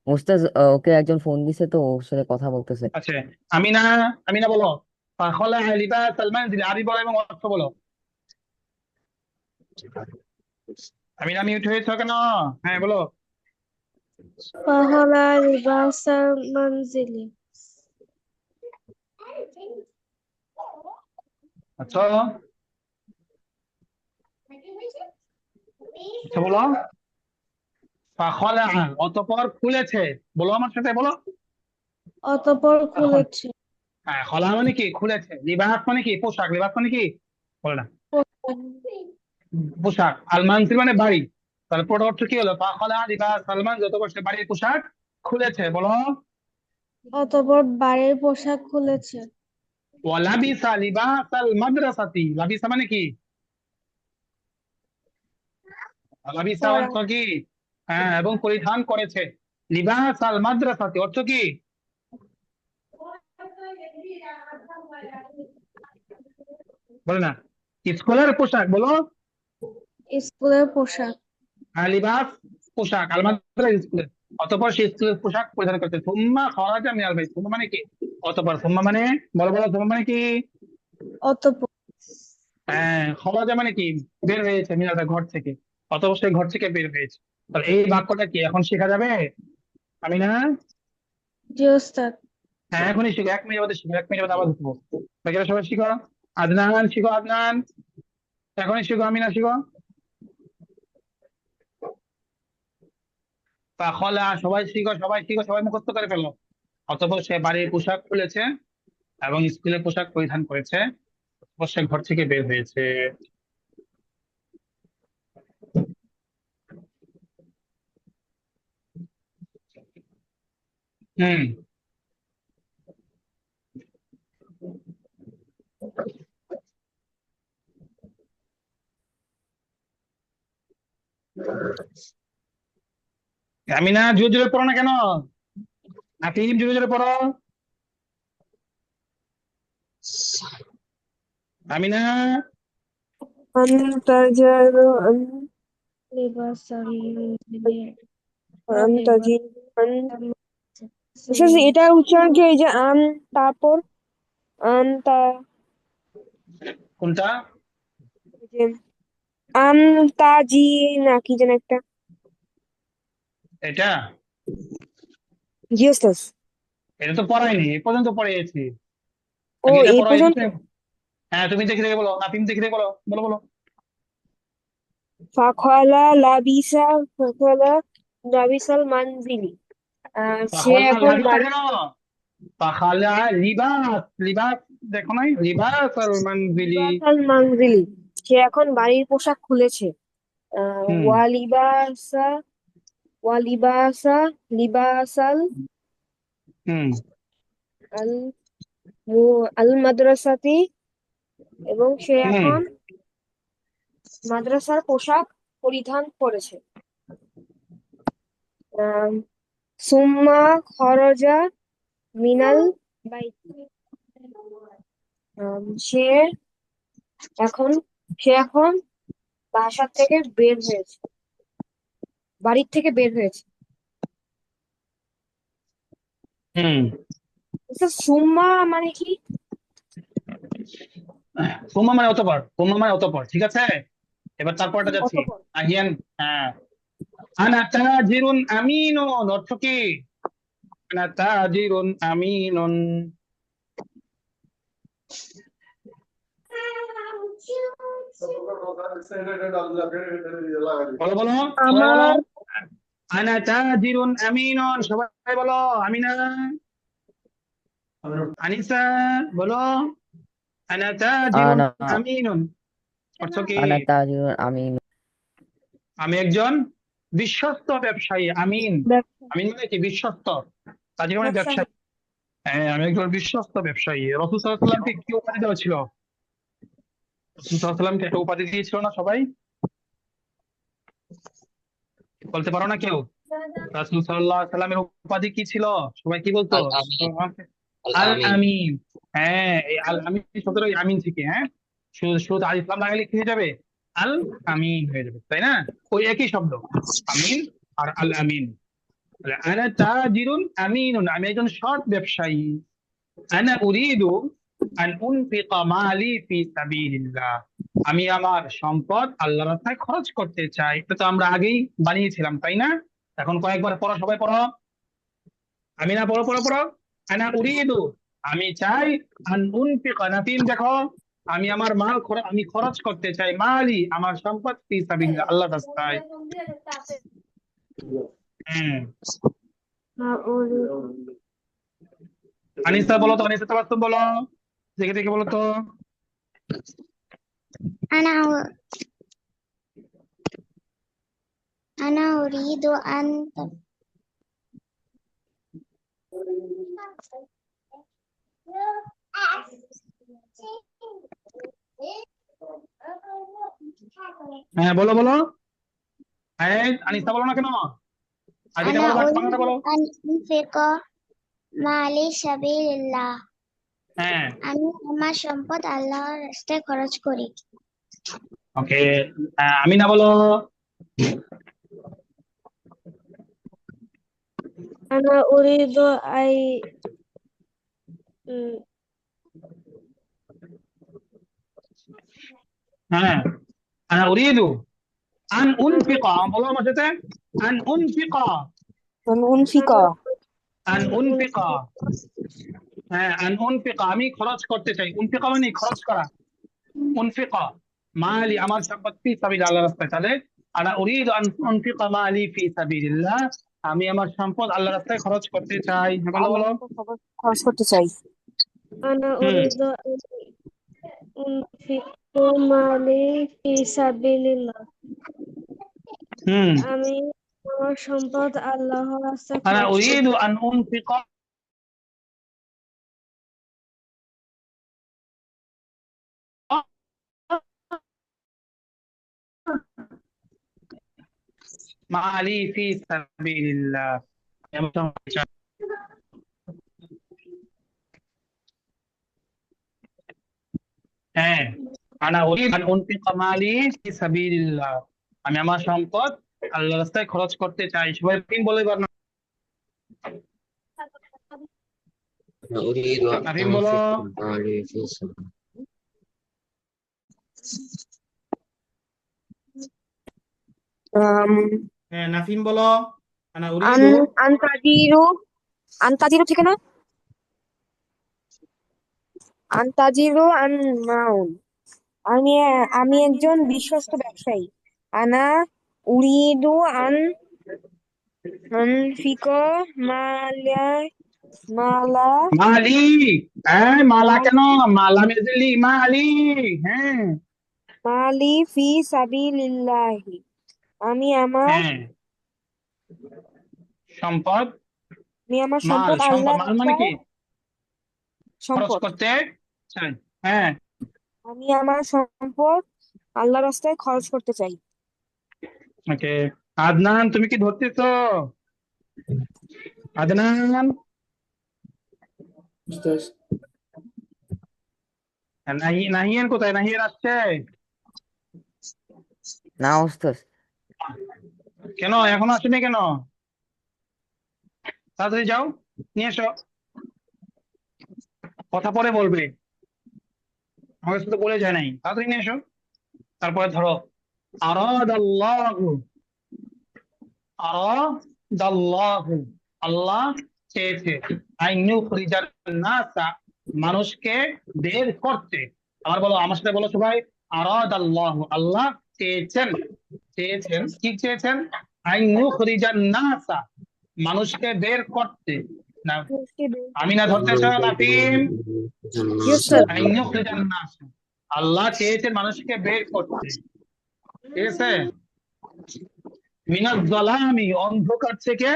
উস্তাদ, ওকে একজন ফোন দিছে তো ওর সাথে কথা বলতেছে। আচ্ছা, আমিনা, আমিনা বলো। ফাখলা লিবাসাল মানজিলি, আরবি বলো এবং অর্থ বলো। আমিনা মিউট হয়েছে কেন? হ্যাঁ বলো। فهلا لباس المنزل. আচ্ছা, আচ্ছা বলো। ফাখলা অতঃপর খুলেছে, বলো আমার সাথে বলো। অতঃপর খুলেছে। হ্যাঁ, খলা মানে কি? খুলেছে। লিবাস মানে কি? পোশাক। লিবাস মানে কি? বলে না। পোশাক। আলমানসিল মানে বাড়ি। তাহলে পুরো অর্থ কি হলো? খলা লিবাস আলমান, যত বসে বাড়ির পোশাক খুলেছে, বলো। অতঃপর বাড়ির পোশাক খুলেছে। ওয়ালাবিসা লিবাস আল মাদ্রাসাতি, লাবিসা মানে কি? লাবিসা পরা। অর্থ কি? হ্যাঁ, এবং পরিধান করেছে। লিবাস আল মাদ্রাসাতি অর্থ কি? বলে না। স্কুলের পোশাক, বলো। স্কুলের পোশাক। লিবাস পোশাক, আল মাদ্রাসা স্কুলের। অতঃপর সে স্কুলের পোশাক পরিধান করছে। সুম্মা খরাজা মিনাল বাইত, সুম্মা মানে কি? অতঃপর। সুম্মা মানে, বলো বলো, সুম্মা মানে কি? অতঃপর। হ্যাঁ, খরাজা মানে কি? বের হয়েছে, মিনাল বাইত, ঘর থেকে। অতঃপর সে ঘর থেকে বের হয়েছে। তাহলে এই বাক্যটা কি এখন শেখা যাবে? আমি না। জি ওস্তাদ। হ্যাঁ, এখনই শিখো, 1 মিনিট বাদে শিখো, 1 মিনিট বাদে আবার ঢুকবো। বাকিরা সবাই শিখো। আদনান শিখো, আদনান এখনই শিখো, আমি না শিখো। খলা, সবাই শিখো, সবাই শিখো, সবাই মুখস্থ করে ফেলো। অতঃপর সে বাড়ির পোশাক খুলেছে এবং স্কুলের পোশাক পরিধান করেছে। অতঃপর সে ঘর থেকে বের হয়েছে। হুম। আমি না, জোরে জোরে পড়ো না কেন? নাকিব, জোরে জোরে পড়ো। আমি না। আন্তাজারু লিবাসাল আন্তাজি লিবাসাল এটা উচ্চারণ কি এই যে তারপর তা কোনটা? ওই যে তাজি না কি যেন একটা। এটা, জি ওস্তাদ। এটা তো পড়াইনি, এ পর্যন্ত পড়িয়েছি। ও, আমি এটা এই পড়াইনি পর্যন্ত। তো। হ্যাঁ, তুমি দেখে দেখে বলো, নাপিম দেখে দেখে বলো, বলো বলো। ফাখলা লাবিসা ফাখলা লাবিসাল মানজিলি। সে খলা এখন লাবিসা বাড়ি। কেন? খালা লিবাস, লিবাস দেখো নাই? লিবাস আল মানজিলি। লিবাসাল মানজিলি, সে এখন বাড়ির পোশাক খুলেছে। হুম, ওয়ালিবাসা ওয়ালিবাসা লিবাসাল হুম, আল আল মাদ্রাসাতি, এবং সে হুম, এখন মাদ্রাসার পোশাক পরিধান করেছে। আম, সুম্মা খরজা মিনাল বাইতি। আম, সে এখন সে এখন বাসা থেকে বের হয়েছে, বাড়ির থেকে বের হয়েছে। হুম স্যার সুম্মা মানে কি? সুম্মা মানে অতঃপর, সুম্মা মানে অতঃপর, ঠিক আছে। এবার তারপরটা যাচ্ছি। অতঃপর। আহিয়ান, হ্যাঁ, আনা তাজিরুন আমিনুন অর্থ কি? আনা তাজিরুন আমিনুন, বলো বলো, সবাই বলো। আমার আনা তাজিরুন আমিনুন, সবাই বলো। আমিনা, আনিসা, বলো। আনা তাজিরুন আনা আমিনুন অর্থ কি? আনা তাজিরুন আমিন। আমি একজন বিশ্বস্ত ব্যবসায়ী। আমিন, ব্যবসা আমিন মানে কি? বিশ্বস্ত। তাজির মানে ব্যবসায়ী। ব্যবসায়ী। হ্যাঁ, আমি একজন বিশ্বস্ত ব্যবসায়ী। রাসূল সাল্লাল্লাহু আলাইহি ওয়াসাল্লামকে কি উপাধি দেওয়া ছিল? রাসূল সাল্লাল্লাহু আলাইহি ওয়াসাল্লামকে একটা উপাধি দিয়েছিল না সবাই? বলতে পারো না কেউ? রাসূল সাল্লাল্লাহু আলাইহি ওয়াসাল্লামের উপাধি কি ছিল? সবাই কি বলতো? আল আমিন, আল আল আমিন। আমিন। হ্যাঁ, এই আল আমিন শব্দটা ওই আমিন থেকে, হ্যাঁ, শুধু আল ইসলাম লাগালে কি হয়ে যাবে? আল আমিন হয়ে যাবে, তাই না? ওই একই শব্দ, আমিন আর আল আমিন। আনা তাজিরুন আমিনুন, আমি একজন সৎ ব্যবসায়ী। আনা উরিদু আন উনফিকা মালি ফি সাবিলিল্লাহ, আমি আমার সম্পদ আল্লাহর রাস্তায় খরচ করতে চাই। এটা তো আমরা আগেই বানিয়েছিলাম, তাই না? এখন কয়েকবার পড়ো, সবাই পড়ো। আমি না, পড়ো পড়ো পড়ো। আনা উরিদু, আমি চাই। আন উনফিকা, নাতিন দেখো, আমি আমার আমি খরচ করতে চাই। মালি, আমার সম্পদ, ফি সাবিলিল্লাহ, আল্লাহর রাস্তায়। হ্যাঁ, আনিসা বলো তো, আনিসা তাবাসসুম বলো, দেখে দেখে বলো তো। أنا أنا أريد أن হ্যাঁ, বলো বলো। হ্যাঁ, আনিসা বলো না কেন? আরবিটা أنا বলো, বাংলাটা أريد বলো। أن أنفق মালি সাবিলিল্লাহ, হ্যাঁ, আমি আমার সম্পদ আল্লাহর রাস্তায় খরচ করি। ওকে। আমি না বলো। أنا أريد أن হ্যাঁ, আনা উরিদু আন উনফিকা, বলো আমার সাথে। আন উনফিকা, أنفق আন উনফিকা। হ্যাঁ, আন উনফিকা, আমি খরচ করতে চাই। উনফিকা মানে খরচ করা। উনফিকা মালি, আমার সম্পদ, ফি সাবিলিল্লাহ, আল্লাহর রাস্তায়। তাহলে আনা উরিদু আন উনফিকা মালি ফি সাবিলিল্লাহ, আমি আমার সম্পদ আল্লাহর রাস্তায় খরচ করতে চাই। হ্যাঁ, বলো আল্লাহ বলো। খরচ করতে চাই। أنا হুম أريد أن أنفق مالي في سبيل الله, হুম আমি আমার সম্পদ আল্লাহর রাস্তায় আনা খরচ উরিদু করতে আন উনফিকা মালি ফি সাবিলিল্লাহ। হ্যাঁ, আনা উরিদ আন উনফিকা মালি ফি সাবিলিল্লাহ, আমি আমার সম্পদ আল্লাহর রাস্তায় খরচ করতে চাই। সবাই তিন বলে এবার। أنا أريد أن নাফিম বলো। أنفق مالي في سبيل হ্যাঁ, নাফিম বলো। আনা আন উরিদু। আনতাজিরু আনতাজিরু ঠিক না? আনতাজিরু আন নাউন, আমি আমি একজন বিশ্বস্ত ব্যবসায়ী। আনা উরিদু আন আনফিক মালা মালা মালি, হ্যাঁ, মালা মাল কেন? মালা মেজলি, মালি। হ্যাঁ, মালি ফি সাবিলিল্লাহি, আমি আমার হ্যাঁ, সম্পদ, আমি আমার মাল, সম্পদ সম্পদ, আল্লাহর মাল মানে রাস্তায় কি? খরচ সম্পদ করতে চাই। হ্যাঁ, আমি আমার সম্পদ আল্লাহর রাস্তায় খরচ করতে চাই। ওকে। আদনান, তুমি কি ধরতেছো? আদনান, উস্তাদ, নাহিয়ান কোথায়? নাহিয়ান আসছে? না ওস্তাদ। কেন এখনো আসেনি কেন? তাড়াতাড়ি যাও। নিয়ে এসো, কথা পরে বলবে, আমার কাছে তো বলে যায় নাই, তাড়াতাড়ি নিয়ে এসো। তারপরে ধরো আরাদাল্লাহু, আরাদাল্লাহু, আল্লাহ চেয়েছে, আইয়ুখরিজান নাসা, মানুষকে বের করতে। আবার বলো, আমার সাথে বলো সবাই, আরাদাল্লাহু, আল্লাহ চেয়েছেন, চেয়েছেন কি চেয়েছেন? আইয়ুখরিজান নাসা, মানুষকে বের করতে। না, আমি না ধরতেছ নাফিম, Yes, sir. আইয়ুখরিজান নাসা, আল্লাহ চেয়েছেন মানুষকে বের করতে, ঠিক আছে? মিনাজ জালামি, অন্ধকার থেকে,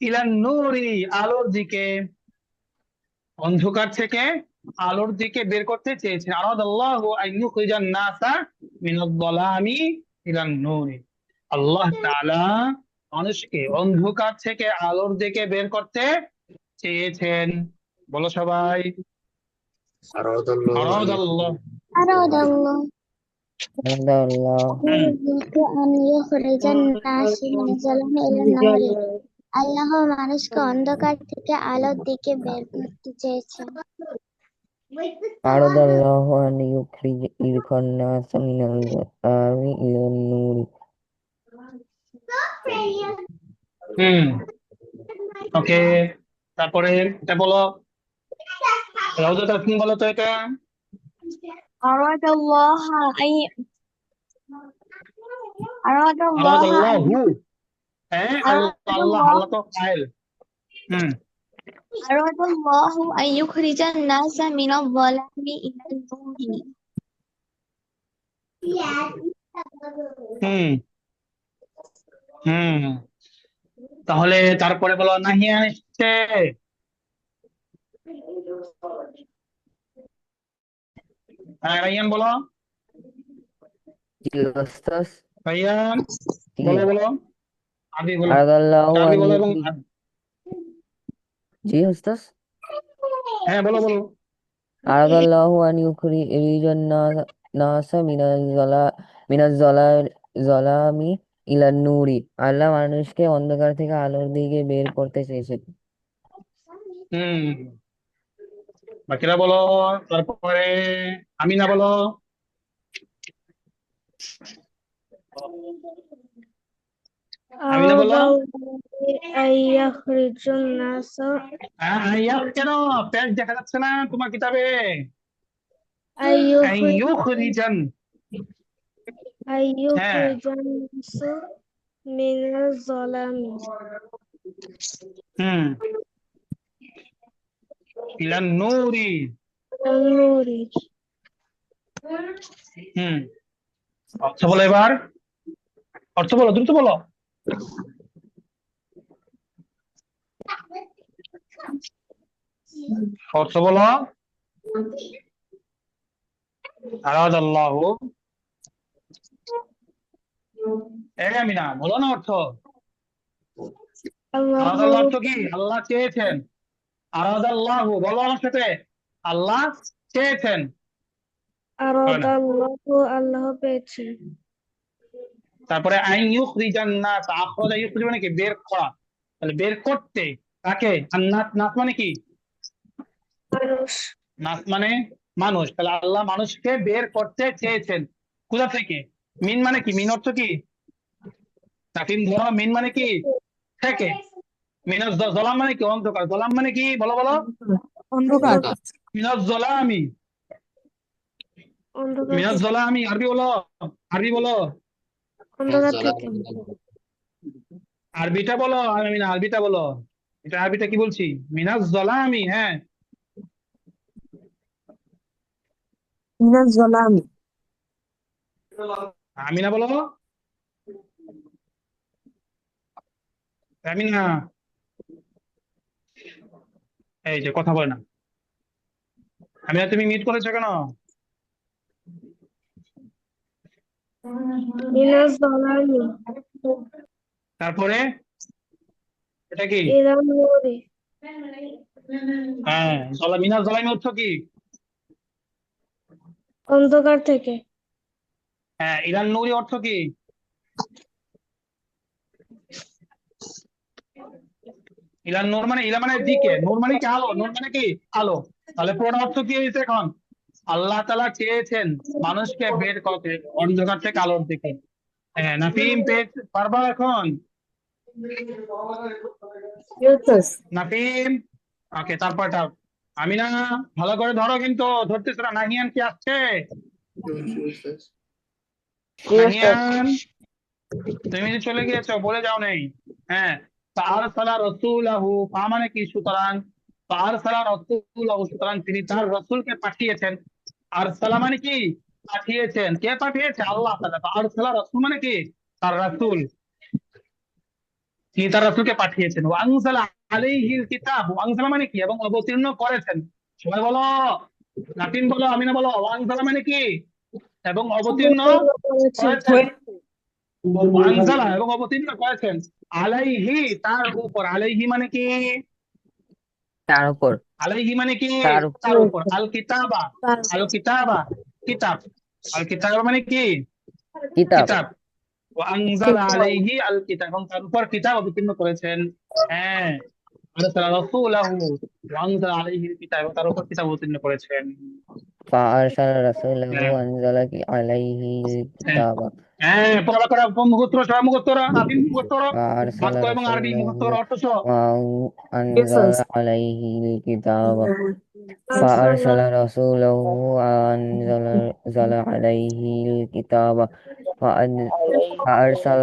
ইলান নূরি, আলোর দিকে, অন্ধকার থেকে আলোর দিকে বের করতে চেয়েছেন। আরাদাল্লাহু আইয়ুখরিজান নাসা মিনাজ জালামি ইলান নূরি, আল্লাহ তাআলা মানুষকে অন্ধকার থেকে আলোর দিকে বের করতে চেয়েছেন। বলো সবাই, أراد الله أن আরাদাল্লাহ। أراد الله আল্লাহ أن يخرج الناس من الظلام إلى النور আল্লাহ মানুষকে অন্ধকার থেকে আলোর দিকে বের করতে চেয়েছেন। আরাদাল্লাহু আন ইউখরিজান নাসা মিনাল যালামি ইলান নূরি। ওকে, তারপরে এটা বলো, রাউদা তাসমিন বলো তো এটা। أراد الله أن أراد الله أن আরাদাল্লাহু, হ্যাঁ, আল্লাহ أراد আল্লাহ الله আল্লাহ তো ফাইল। أراد الله أن يخرج الناس من الظلام إلى النور হুম হুম তাহলে তারপরে বলো, নাহিয়ান এসছে, হ্যাঁ রাইয়ান বলো, জি ওস্তাদ। রাইয়ান জি। বলো বলো, আরবি বলো, আরাদাল্লাহু আরবি আন বলো এবং জি ওস্তাদ। হ্যাঁ বলো বলো। আরাদাল্লাহু আন ইউখরিজান নাসা মিনাজ জালামি ইলান নূরি, আল্লাহ মানুষকে অন্ধকার থেকে আলোর দিকে বের করতে চেয়েছেন। হুম বাকিরা বলো, তারপরে আমিনা বলো, আমিনা বলো। أن يخرج الناس হ্যাঁ ইয়া কেন পেজ দেখা যাচ্ছে না তোমার কিতাবে? أن ইউখরিজান, হ্যাঁ يخرج الناس من الظلام হুম ইলান নূরি, إلى النور হুম অর্থ বলো এবার, অর্থ বলো, দ্রুত বলো। অর্থ বলো। আরাদাল্লাহু, এই আমিনা বলো না অর্থ। আরাদাল্লাহ অর্থ কি? আল্লাহ চেয়েছেন। আরাদাল্লাহু বলো আমার সাথে, আল্লাহ চেয়েছেন। হয় না। আল্লাহ পেয়েছেন। তারপরে আইন ইউখরিজান নাস, আখরাজা ইউখরিজ মানে কি? বের করা, তাহলে বের করতে কাকে? আন্নাস, নাস মানে কি? মানুষ নাস মানে মানুষ, তাহলে আল্লাহ মানুষকে বের করতে চেয়েছেন। কোথা থেকে? মিন মানে কি? মিন অর্থ কি? তাকিন ধরো, মিন মানে কি? থেকে। মিনাজ জলাম মানে কি? অন্ধকার। জলাম মানে কি? বলো বলো। অন্ধকার। মিনাজ জলামি, অন্ধকার মিনাজ থেকে জলামি, আরবি বলো, আরবি বলো, অন্ধকার الظلام থেকে من النور আরবিটা বলো। আমি না, আরবিটা বলো, এটা আরবিটা কি বলছি? মিনাজ জলামি, হ্যাঁ মিনাজ জালামি। আমি না বলো, আমি না, এই যে কথা বলে না। আমি না, তুমি মিট করেছো কেন? মিনাজ জালামি তারপরে এটা কি? ইলা নূরি হ্যাঁ, মিনাজ জলামি অর্থ কি? অন্ধকার থেকে হ্যাঁ, ইরান নূরি অর্থ কি? ইলান নূর মানে ইলা মানে দিকে, নূর মানে কি আলো, নূর মানে কি আলো। তাহলে পুরো অর্থ কি হয়েছে এখন? আল্লাহ তাআলা চেয়েছেন মানুষকে বের করতে অন্ধকার থেকে আলোর দিকে। হ্যাঁ, নাফিম পারবা এখন? ইউসুস নাফিম, ওকে, তারপরটা আমিনা, ভালো করে ধরো কিন্তু, ধরতেছ না। নাহিয়ান কি আসছে? ইউসুস নাহিয়ান, তুমি যে চলে গিয়েছো, বলে যাও নেই। হ্যাঁ, ফাআরসালা রাসূলাহু, ফা মানে কি সুতরাং, ফাআরসালা রাসূলাহু সুতরাং তিনি তার রাসূলকে পাঠিয়েছেন। আরসালা মানে কি পাঠিয়েছেন, কে পাঠিয়েছে? আল্লাহ তাআলা। ফাআরসালা রাসূল মানে কি তার রাসূল, তিনি তার রাসূলকে পাঠিয়েছেন। ওয়া আনজালা আলাইহিল কিতাব, ওয়া আনজালা মানে কি এবং অবতীর্ণ করেছেন। সবাই বলো, নাতিন বলো, আমিনা বলো, ওয়া আনজালা মানে কি এবং অবতীর্ণ করেছেন। আনজালা এবং অবতীর্ণ করেছেন, আলাইহি তার উপর, আলাইহি মানে কি, তার উপর, আলাইহি মানে কি তার উপর, তার উপর, আল কিতাবা, আল কিতাবা কিতাব, আল কিতাবা মানে কি কিতাব। কিতাব। ওয়া আনজালা আলাইহি আল কিতাব, এবং তার উপর কিতাব অবতীর্ণ করেছেন। হ্যাঁ, আরসালা রাসূলাহু ওয়া আনজালা আলাইহিল কিতাব, এবং তার উপর কিতাব অবতীর্ণ করেছেন। ফাআরসালা রাসূলাহু হ্যাঁ, আনজালা আলাইহিল হ্যাঁ, কিতাবা। হ্যাঁ, পড়া করা মুখস্থ করো, সবাই মুখস্থ করো, নাফিস মুখস্থ করো, ফাআরসালা বাক্য এবং আরবি মুখস্থ রাসূলাহু করো, অর্থ সহ। ইউসুস আনজালা আলাইহিল কিতাবা। فأرسل رسوله أنزل عليه الكتاب فأرسل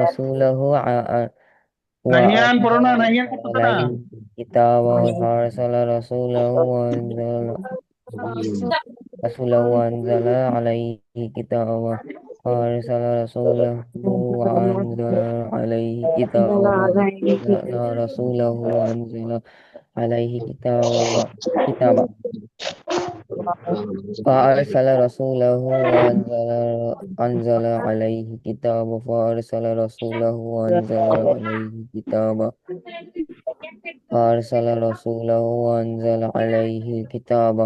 رسوله নাহিয়ান পড়ো না, وأنزل নাহিয়ান পড়তেছে না। عليه الكتاب فأرسل رسوله عليه الكتاب فأرسل رسوله وأنزل عليه الكتاب فأرسل رسوله وأنزل عليه كتابا فأرسل رسوله أنزل عليه كتاب فأرسل رسوله وأنزل عليه كتابا فأرسل رسوله وأنزل عليه الكتاب.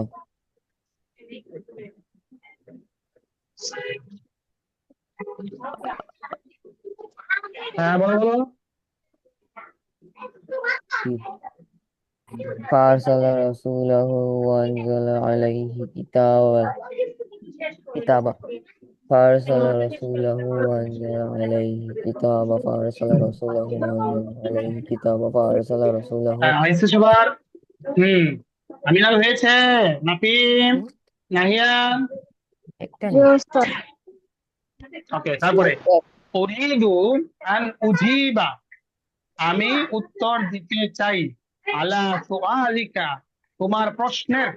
হ্যাঁ, বলো বলো। فأرسل رسوله وأنزل عليه كتابا فأرسل رسوله وأنزل عليه كتابا فأرسل رسوله وأنزل عليه كتابا فأرسل رسوله. হ্যাঁ, হয়েছে সবার? আমিনার হয়েছে? নাফিম, নাহিয়ান, একটা ওকে, তারপরে উরিদু আন উজিবা, আমি উত্তর দিতে চাই, আলা সুআলিকা, তোমার প্রশ্নের।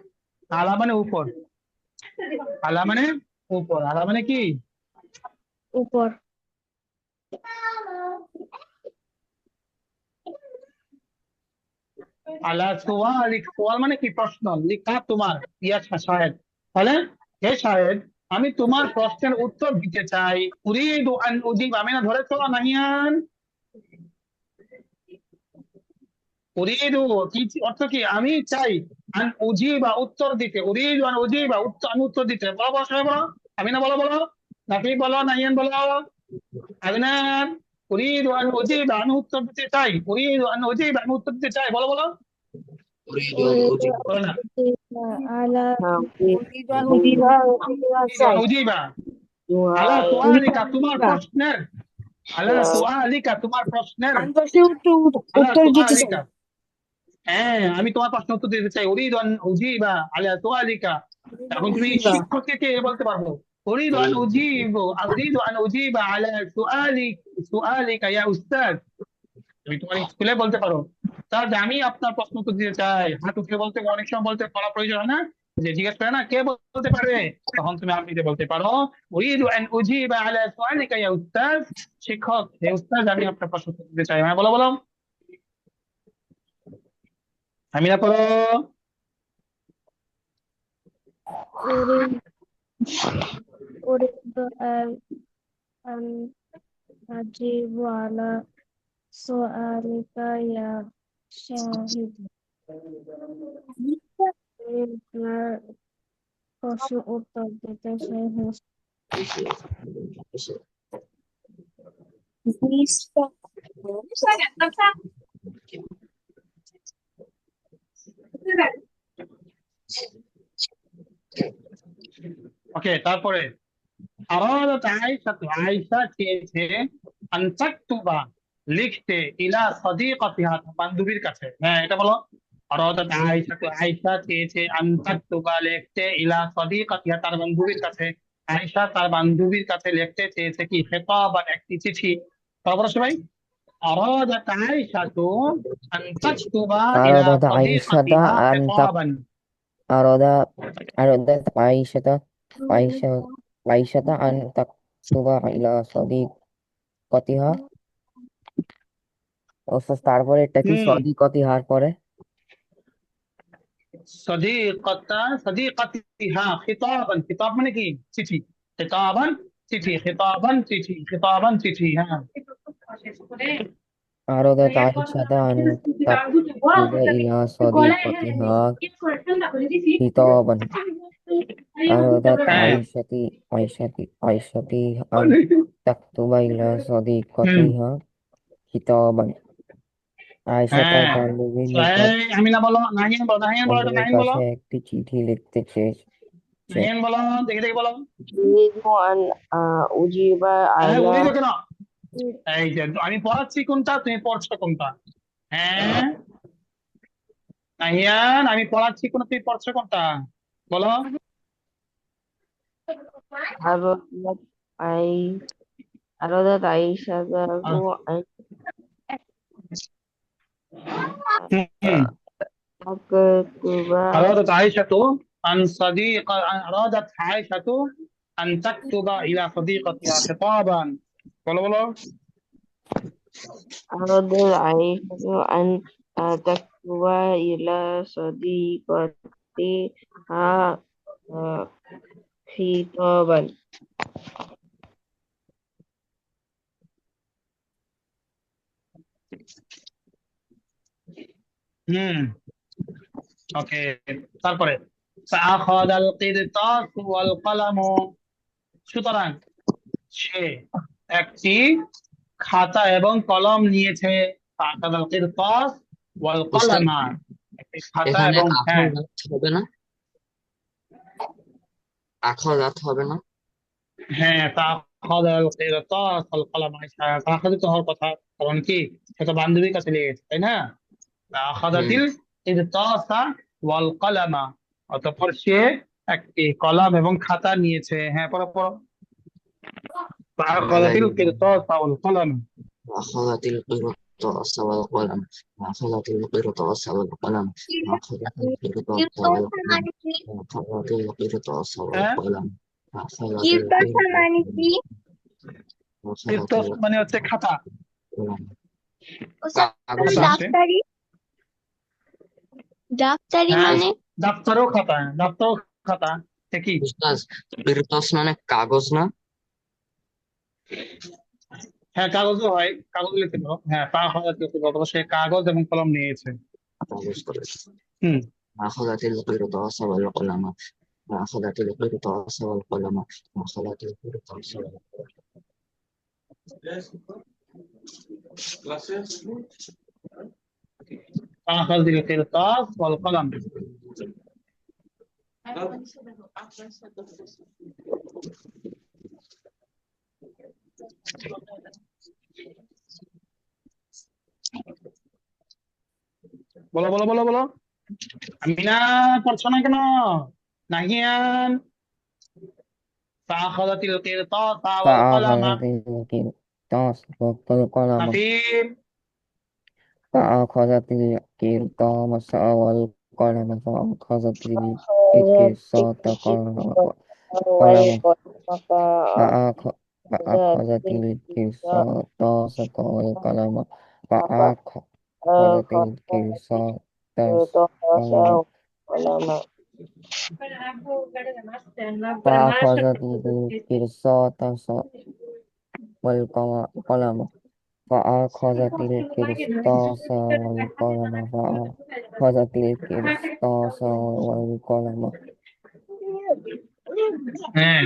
আলা মানে উপর, আলা মানে উপর, আলা মানে কি উপর। আলা সুআলিক, সুআল মানে কি প্রশ্ন, লিখা তোমার, ইয়া শাহেদ। তাহলে হে শাহেদ, আমি তোমার প্রশ্নের উত্তর দিতে চাই। উরিদু আন উজিব, আমি না ধরেছো নাহিয়ান? উরিদু কি অর্থ কি? আমি চাই, আন উজিবা উত্তর দিতে, উরিদু আন উজিবা আমি উত্তর দিতে। বলো বলো, সবাই বলো, আমি না বলো বলো, নাফি বলো, নাহিয়ান বলো, আদনান। উরিদু আন উজিবা, আমি উত্তর দিতে চাই, উরিদু আন উজিবা আমি উত্তর দিতে চাই, বলো বলো, أريد أن أجيب বলো না। আলা উরিদু আন উজিবা আলা সুআলিকা, তোমার প্রশ্নের, আলা সুআলিকা, তোমার প্রশ্নের, আলা উত্তর দিতে চাই। সুআলিকা। হ্যাঁ, আমি তোমার প্রশ্ন উত্তর দিতে চাই। উরিদু আন উজিবা আলা সুআলিকা, এখন তুমি শিক্ষককে কে বলতে পারবো? উরিদু আন উজিবু, উরিদু আন উজিবা আলা সুআলিকা ইয়া উস্তাদ। তুমি তোমার স্কুলে বলতে পারো, স্যার আমি আপনার প্রশ্ন উত্তর দিতে চাই। হাত উঠে বলতে অনেক সময় বলতে বলা প্রয়োজন হয় না, যে জিজ্ঞেস করে না কে বলতে পারবে, তখন তুমি আপনিতে বলতে পারো, উরিদু আন উজিবা আলা সুআলিকা ইয়া উস্তাদ, শিক্ষক হে উস্তাদ, আমি আপনার প্রশ্ন উত্তর দিতে চাই। হ্যাঁ, বলো বলো, আমি না পড়ো। أريد أن أجيب على سؤالك يا شاهد. আপনার প্রশ্ন উত্তর দিতে চাই ওকে, তারপরে আরাদাত আয়েশা, আয়েশা চেয়েছে আন তাকতুবা, লিখতে, ইলা সাদিকাতিহা, বান্ধবীর কাছে। হ্যাঁ, এটা বলো। আরাদাত আয়েশা, আয়েশা চেয়েছে আন তাকতুবা, লিখতে, ইলা সাদিকাতিহা, তার বান্ধবীর কাছে। আয়েশা তার বান্ধবীর কাছে লিখতে চেয়েছে কি? খেতাবান, একটি চিঠি। তারপর সবাই, আরাদাত আয়েশা আন তাকতুবা ইলা أرادت عائشة সাদিকাতিহা أن تك খেতাবান। أراد أرادت عائشة عائشة أن تكتب إلى صديقتها অবশ্য তারপরে এটা কি হুম, সদিকতিহার পরে সাদিকাতিহা খিতাবান, খিতাব মানে কি? চিঠি। খিতাবান চিঠি, খিতাবান চিঠি, খিতাবান চিঠি। হ্যাঁ, أرادت عائشة أن تكتب إلى صديقتها خطابا أرادت হ্যাঁ, عائشة أن تكتب إلى হুম, صديقتها خطابا আয়েশা তার হ্যাঁ। বান্ধবীর নিকট এই, আমিনা বলো, নাহিয়ান বলো, নাহিয়ান বলো, এটা বান্ধবীর নাহিয়ান বলো, কাছে একটি চিঠি লিখতে চেয়েছে নাহিয়ান বলো, দেখে দেখে বলো। أريد أن أجيب হ্যাঁ, على উনি দেখো না। এই যে আমি পড়াচ্ছি কোনটা, তুমি পড়ছো কোনটা? হ্যাঁ, নাহিয়ান, আমি পড়াচ্ছি কোনটা, তুমি পড়ছো কোনটা? বলো। أرادت أي أرادت عائشة আহ, أن হুম। تكتب أرادت عائشة أرادت عائشة أن تكتب إلى صديقتها خطابا. বলো বলো। أرادت عائشة أن تكتب إلى صديقتها خطابا হুম, ওকে। তারপরে فأخذ القرطاس والقلم, সুতরাং সে একটি খাতা এবং কলম নিয়েছে। فأخذ القرطاس উস্তাদ, والقلم, একটি খাতা এখানে এবং, হ্যাঁ, আখরাত হবে না? আখরাত হবে না? হ্যাঁ, فأخذ القرطاس والقلم, তাহলে তো হওয়ার কথা, কারণ কি, সে তো বান্ধবীর কাছে নিয়ে গেছে, তাই না? হুম, আখাযাতিল ইরতাসা ওয়াল কালামা, অতঃপর সে একটি কলম এবং খাতা নিয়েছে। হ্যাঁ, পড়ো পড়ো। আখাযাতিল ইরতাসা ওয়াল কালাম। أخذت القرطاس والقلم أخذت القرطاس والقلم أخذت القرطاس والقلم أخذت القرطاس হ্যাঁ, والقلم أخذت ইরতাসা মানে القرطاس কি? أخذت ইরতাস মানে হচ্ছে খাতা। القلم ওস্তাদ, কাগজ খাতা না? হচ্ছে, ডাক্তারি, ডাক্তারি হ্যাঁ, মানে? দপ্তরও খাতা, দপ্তর খাতা একই। উস্তাদ, কিরতস মানে কাগজ না? হ্যাঁ, কাগজও হয়, কাগজ লিখতে পারো। হ্যাঁ, আখাযাতিল লিখতে পারো, অথবা সে কাগজ এবং কলম নিয়েছে। কাগজ করে। হুম, أخذت القرطاس والقلم أخذت القرطاس والقلم أخذت القرطاس والقلم আখাযাতিল কিরতাস ওয়াল কলম। বলো বলো বলো বলো। আমিনা, পড়ছো না কেন? নাহিয়ান, فأخذت القرطاس والقلم. فأخذت القرطاس والقلم نفيم. فأخذت القرطاس والقلم فأخذت القرطاس والقلم فأخذت القرطاس والقلم فأخذت القرطاس والقلم فأخذت القرطاس والقلم فأخذت القرطاس والقلم فأخذت القرطاس والقلم হ্যাঁ,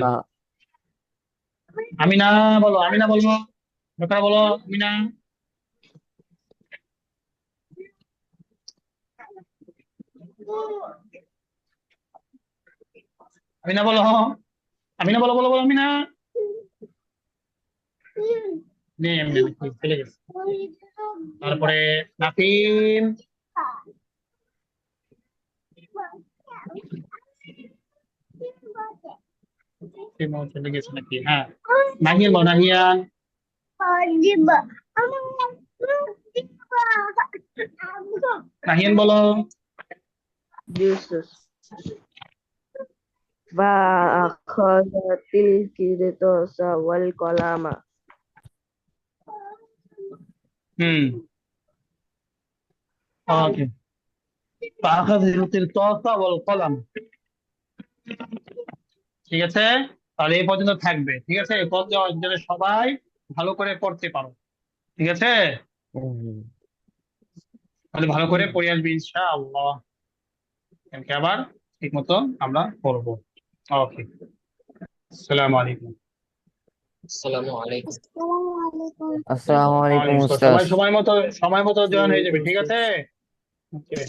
আমিনা বলো, আমিনা বলো, বেকার বলো, আমিনা। আমিনা বলো, আমিনা বলো বলো বলো আমিনা। নেই আমিনা, নাকি চলে গেছে। তারপরে নাফিন, সিমও চলে গেছে নাকি? হ্যাঁ, নাহিয়ান বলো, নাহিয়ান। নাহিয়ান বলো। Yusuf. Va'akhadhatil qirtasa wal qalama. ওকে, ফাআখাযাতিল কিরতাসা ওয়াল কলাম। ঠিক আছে, তাহলে এই পর্যন্ত থাকবে। ঠিক আছে, এই পর্যন্ত যেন সবাই ভালো করে পড়তে পারো। ঠিক আছে, তাহলে ভালো করে পড়ে আসবে ইনশাআল্লাহ। কালকে আবার ঠিক মতো আমরা পড়বো। ওকে, আসসালামু আলাইকুম। আসসালামু আলাইকুম। আসসালামু আলাইকুম। আসসালামু আলাইকুম ওয়ালাইকুম আসসালাম। উস্তাদ। সবাই সময় মতো জয়েন হয়ে যাবে। ঠিক আছে, ওকে।